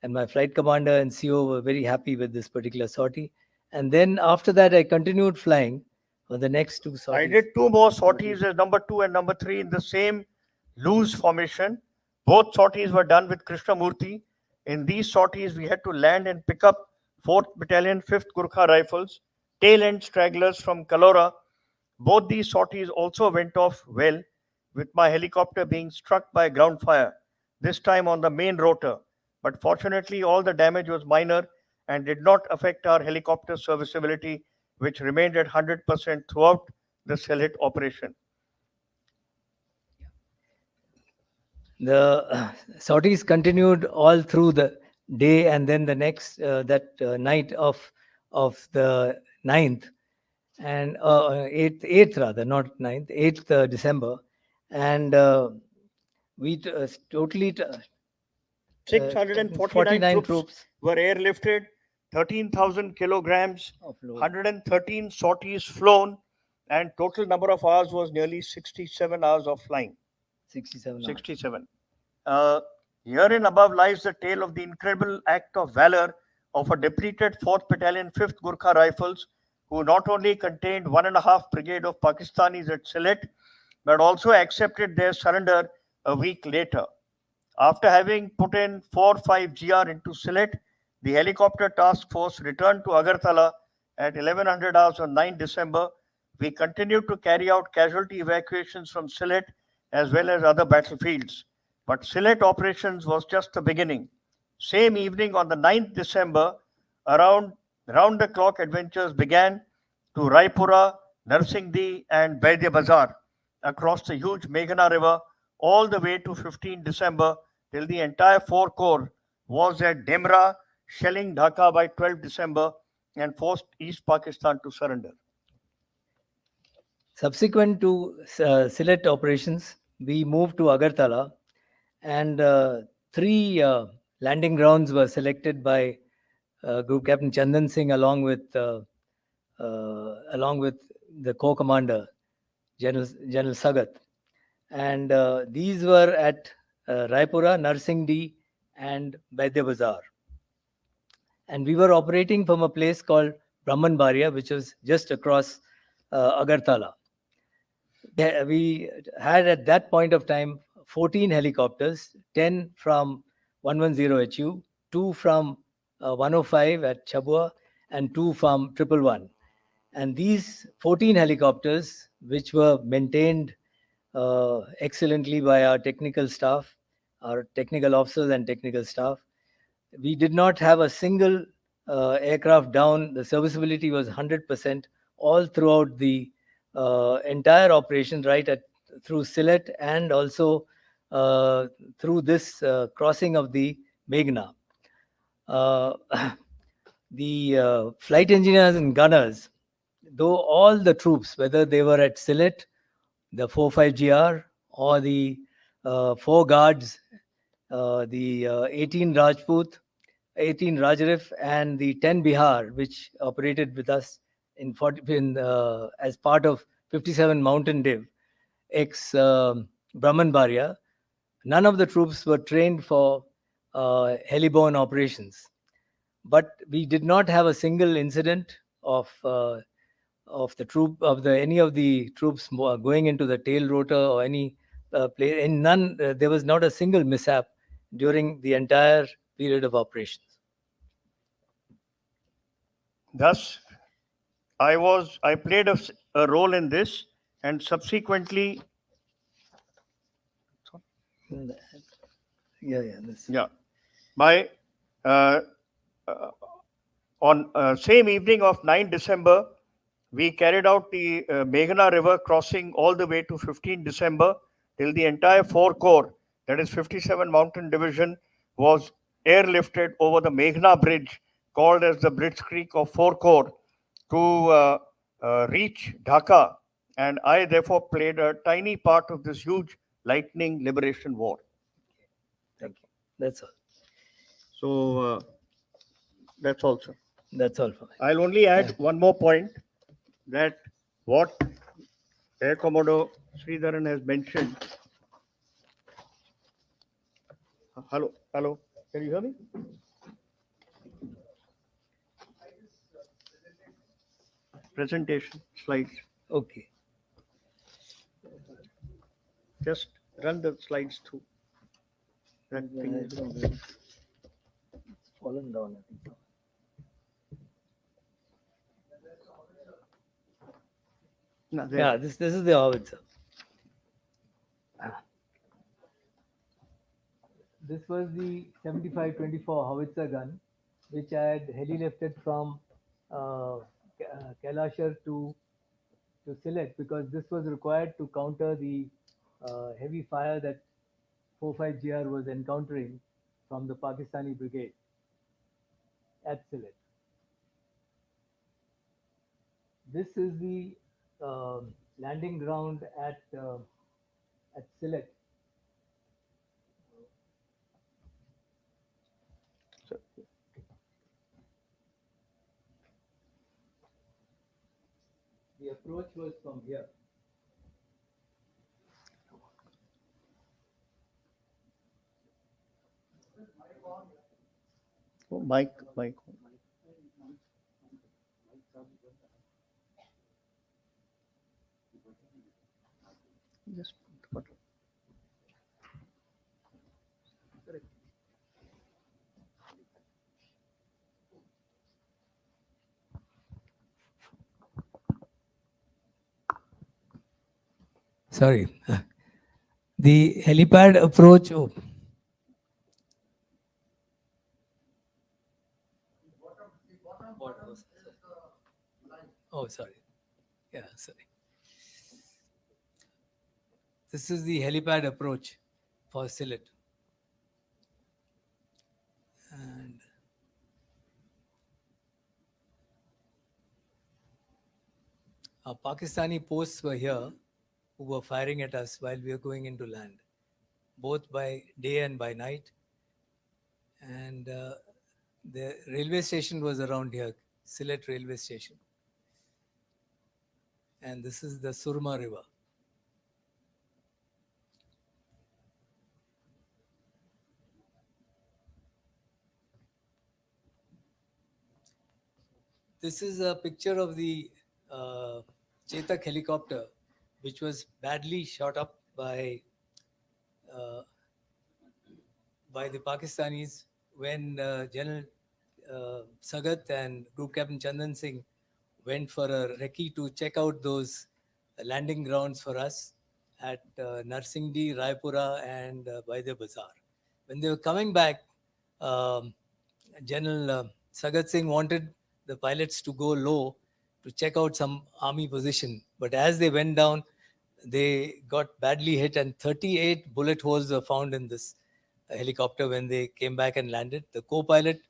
and my flight commander and CO were very happy with this particular sortie. And then after that, I continued flying for the next two I sorties. did two more sorties as number 2 and number 3 in the same loose formation. Both sorties were done with Krishnamurti. In these sorties, we had to land and pick up 4th Battalion, 5th Gurkha Rifles, tail end stragglers from Kalora. Both these sorties also went off well, with my helicopter being struck by ground fire, this time on the main rotor. But fortunately, all the damage was minor and did not affect our helicopter serviceability, which remained at 100% throughout the Sylhet operation. The sorties continued all through the day, and then the next night of the 9th and 8th rather, not 9th, 8th December, and we totally 649 49 troops were airlifted, 13,000 kilograms, of load. 113 sorties flown, and total number of hours was nearly 67 hours of flying. 67 hours. 67. Herein above lies the tale of the incredible act of valor of a depleted 4th Battalion, 5th Gurkha Rifles, who not only contained 1.5 brigade of Pakistanis at Sylhet, but also accepted their surrender a week later. After having put in 4-5 GR into Sylhet, the helicopter task force returned to Agartala at 1100 hours on 9 December. We continued to carry out casualty evacuations from Sylhet as well as other battlefields. But Sylhet operations was just the beginning. Same evening on the 9th December, round-the-clock adventures began to Raipura, Narsingdi and Baidya Bazar across the huge Meghna River all the way to 15 December till the entire 4 Corps was at Demra, shelling Dhaka by 12 December and forced East Pakistan to surrender. Subsequent to Sylhet operations, we moved to Agartala, and 3 landing grounds were selected by Group Captain Chandan Singh along with the Corps Commander General Sagat, and these were at Raipura, Narsingdi, and Baidya Bazar. And we were operating from a place called Brahmanbaria, which was just across Agartala. We had at that point of time 14 helicopters, 10 from 110HU, 2 from 105 at Chabua, and 2 from 111. And these 14 helicopters, which were maintained excellently by our technical staff, our technical officers and technical staff, we did not have a single aircraft down. The serviceability was 100% all throughout the entire operation, right through Sylhet and also through this crossing of the Meghna. The flight engineers and gunners, though all the troops, whether they were at Sylhet, the 4-5 GR, or the 4 guards, the 18 Rajput, 18 Rajarif, and the 10 Bihar, which operated with us as part of 57 Mountain Div, ex Brahmanbaria, none of the troops were trained for heliborne operations. But we did not have a single incident of any of the troops going into the tail rotor or any place. In none, there was not a single mishap during the entire period of operations. Thus, I played a role in this, and subsequently, by on same evening of 9 December, we carried out the Meghna River crossing all the way to 15 December till the entire 4 Corps, that is 57 Mountain Division, was airlifted over the Meghna Bridge, called as the Blitzkrieg of 4 Corps, to reach Dhaka. And I therefore played a tiny part of this huge lightning liberation war. Thank you. That's all. So that's all, sir. That's all for me. I'll only add one more point, that what Air Commodore Sridharan has mentioned. Hello, can you hear me? Presentation slides. Okay. Just run the slides through. That thing is It's fallen down, I think. no, there. Yeah, this is the howitzer. This was the 75-24 howitzer gun, which I had heli-lifted from Kailashar to Sylhet, because this was required to counter the heavy fire that 45GR was encountering from the Pakistani brigade at Sylhet. This is the landing ground at Sylhet. The approach was from here. Oh, mic. Just put it. Sorry. The helipad approach. Oh, sorry. Yeah, sorry. This is the helipad approach for Sylhet. And our Pakistani posts were here, who were firing at us while we were going into land, both by day and by night. And the railway station was around here, Sylhet railway station. And this is the Surma River. This is a picture of the Chetak helicopter, which was badly shot up by the Pakistanis when General Sagat and Group Captain Chandan Singh went for a recce to check out those landing grounds for us at Narsingdi, Raipura, and by the Bazaar. When they were coming back, General Sagat Singh wanted the pilots to go low to check out some army position. But as they went down, they got badly hit, and 38 bullet holes were found in this helicopter when they came back and landed. The co-pilot,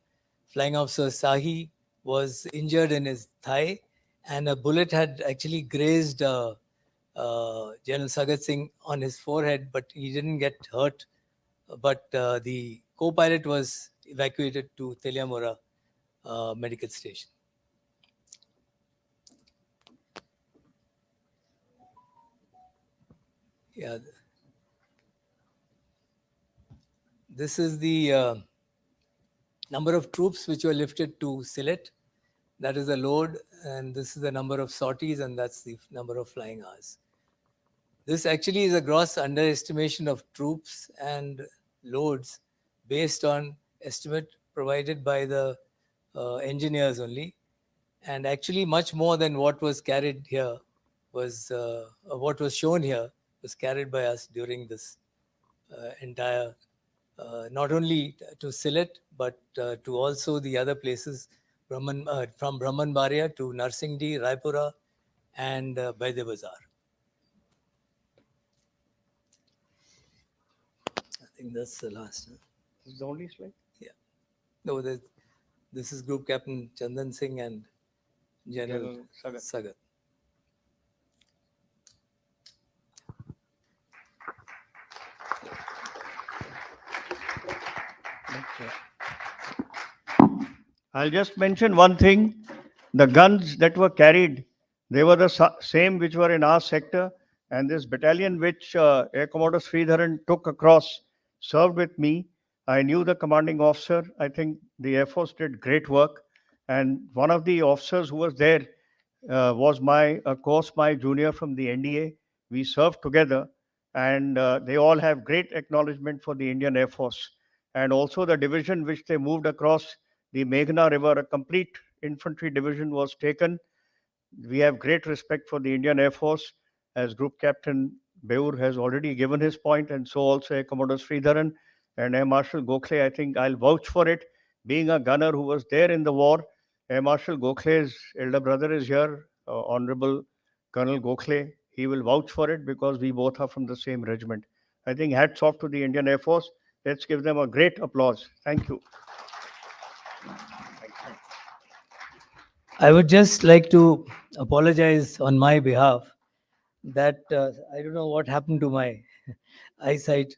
Flying Officer Sahi, was injured in his thigh, and a bullet had actually grazed General Sagat Singh on his forehead, but he didn't get hurt. But the co-pilot was evacuated to Teliamora medical station. Yeah. This is the number of troops which were lifted to Sylhet. That is the load, and this is the number of sorties, and that's the number of flying hours. This actually is a gross underestimation of troops and loads based on estimate provided by the engineers only. And actually much more than what was carried here was, what was shown here was carried by us during this entire, not only to Sylhet, but to also the other places, from Brahmanbaria to Narsingdi, Raipura, and by the bazaar. I think that's the last. Huh? This is the only slide. Yeah. No, this is Group Captain Chandan Singh and General General Sagat. Sagat. I'll just mention one thing. The guns that were carried, they were the same which were in our sector. And this battalion which Air Commodore Sridharan took across served with me. I knew the commanding officer. I think the Air Force did great work. And one of the officers who was there was my junior from the NDA. We served together, and they all have great acknowledgement for the Indian Air Force. And also the division which they moved across the Meghna River, a complete infantry division was taken. We have great respect for the Indian Air Force, as Group Captain Beur has already given his point, and so also Air Commodore Sridharan and Air Marshal Gokhale. I think I'll vouch for it. Being a gunner who was there in the war, Air Marshal Gokhale's elder brother is here, Honorable Colonel Gokhale. He will vouch for it because we both are from the same regiment. I think hats off to the Indian Air Force. Let's give them a great applause. Thank you. I would just like to apologize on my behalf that I don't know what happened to my eyesight.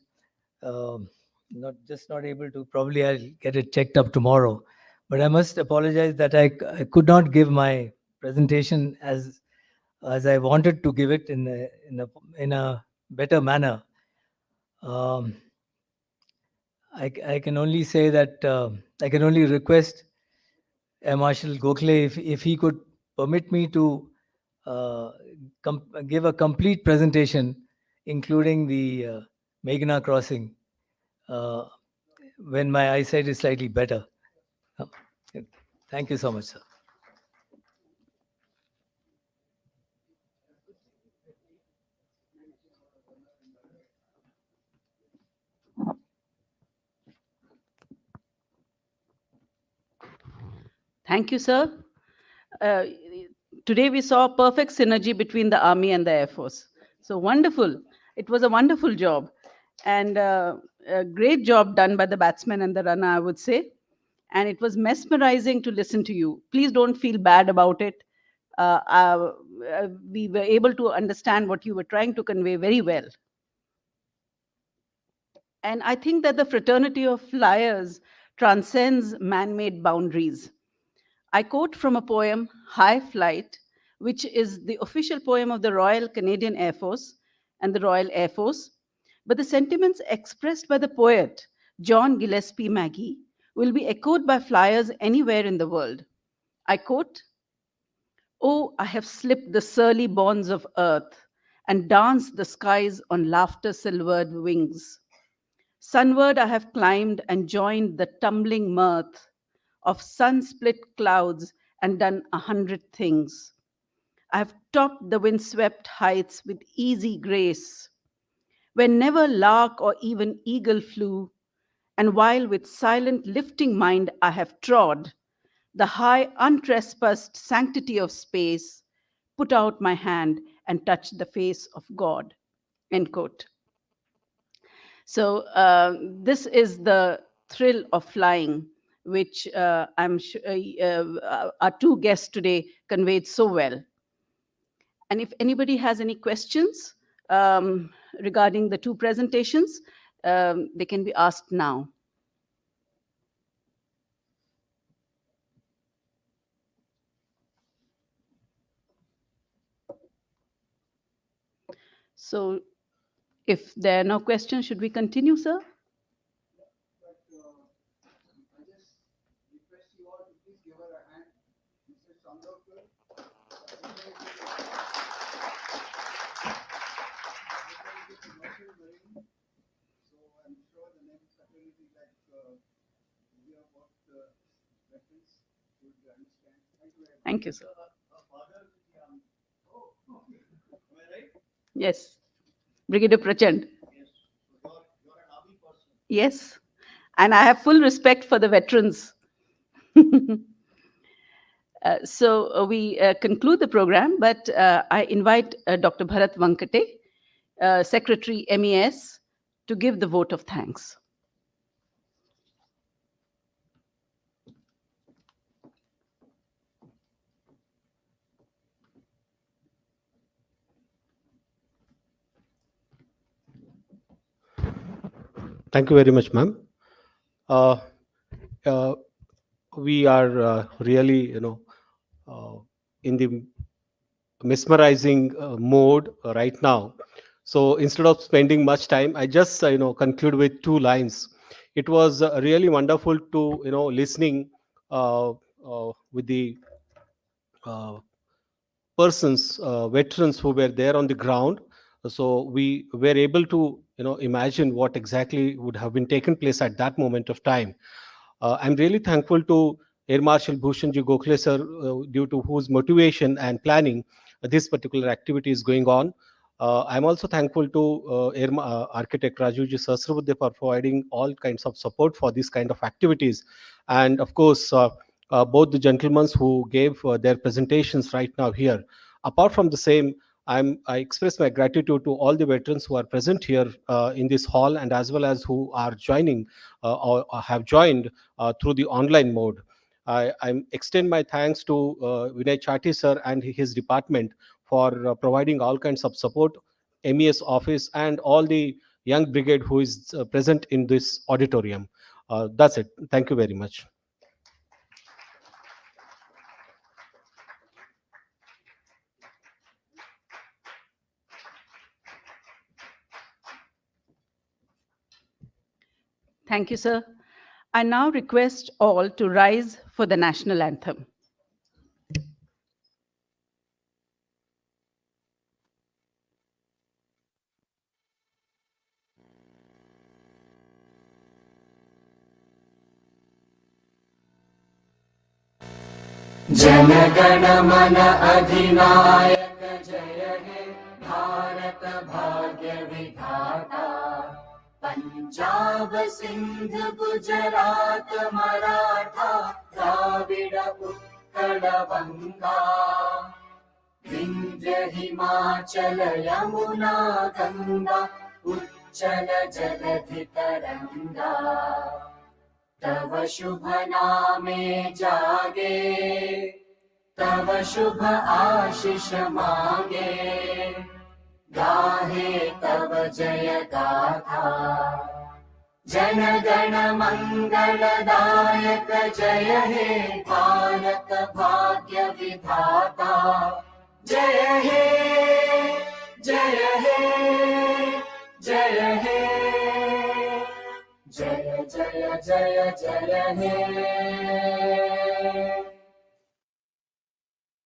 Not able to. Probably I'll get it checked up tomorrow. But I must apologize that I could not give my presentation as I wanted to give it in a better manner. I can only say that I can only request Air Marshal Gokhale if he could permit me to give a complete presentation, including the Meghna crossing, uh, when my eyesight is slightly better. Uh, Thank you so much, sir. Thank you, sir. Uh, Today we saw perfect synergy between the Army and the Air Force. So wonderful. It was a wonderful job. And a great job done by the batsman and the runner, I would say. And it was mesmerizing to listen to you. Please don't feel bad about it. We were able to understand what you were trying to convey very well. And I think that the fraternity of flyers transcends man made boundaries. I quote from a poem, High Flight, which is the official poem of the Royal Canadian Air Force and the Royal Air Force. But the sentiments expressed by the poet, John Gillespie Maggie, will be echoed by flyers anywhere in the world. I quote, Oh, I have slipped the surly bonds of earth and danced the skies on laughter silvered wings. Sunward I have climbed and joined the tumbling mirth of sun-split clouds and done 100 things. I have topped the windswept heights with easy grace, where never lark or even eagle flew, and while with silent lifting mind I have trod the high untrespassed sanctity of space, put out my hand and touched the face of God. End quote. So this is the thrill of flying, which I'm sure our two guests today conveyed so well. And if anybody has any questions regarding the two presentations, they can be asked now. So if there are no questions, should we continue, sir? Thank you, sir. Yes, Brigadier Prachand. Yes, and I have full respect for the veterans. We conclude the program, but I invite Dr. Bharat Vankate, Secretary MES, to give the vote of thanks. Thank you very much, ma'am. We are really, in the mesmerizing mode right now. So instead of spending much time, I just conclude with two lines. It was really wonderful to listening with the uh, persons, veterans who were there on the ground. So we were able to imagine what exactly would have been taken place at that moment of time. I'm really thankful to Air Marshal Bhushanji Gokhale sir, due to whose motivation and planning this particular activity is going on. I'm also thankful to Architect Rajuji Sahasrabudhe for providing all kinds of support for this kind of activities. And of course, both the gentlemen who gave their presentations right now here. Apart from the same, I express my gratitude to all the veterans who are present here in this hall, and as well as who are joining or have joined through the online mode. I extend my thanks to Vinay Chati sir and his department for providing all kinds of support, MES office, and all the young brigade who is present in this auditorium. That's it. Thank you very much. Thank you, sir. I now request all to rise for the national anthem. जनगण मन अधिनायक जय हे भारत भाग्य विधाता। पंजाब सिंध गुजरात मराठा द्राविड़ उत्कल बंगा। विंध्य हिमाचल यमुना गंगा उच्चल जलधि तरंगा। तव शुभ नामे जागे, तव शुभ आशीष मांगे। गाहे तव जय गाथा, जन गण मंगलदायक जय हे भारत भाग्य विधाता। जय हे जय हे जय हे, जय जय जय जय हे।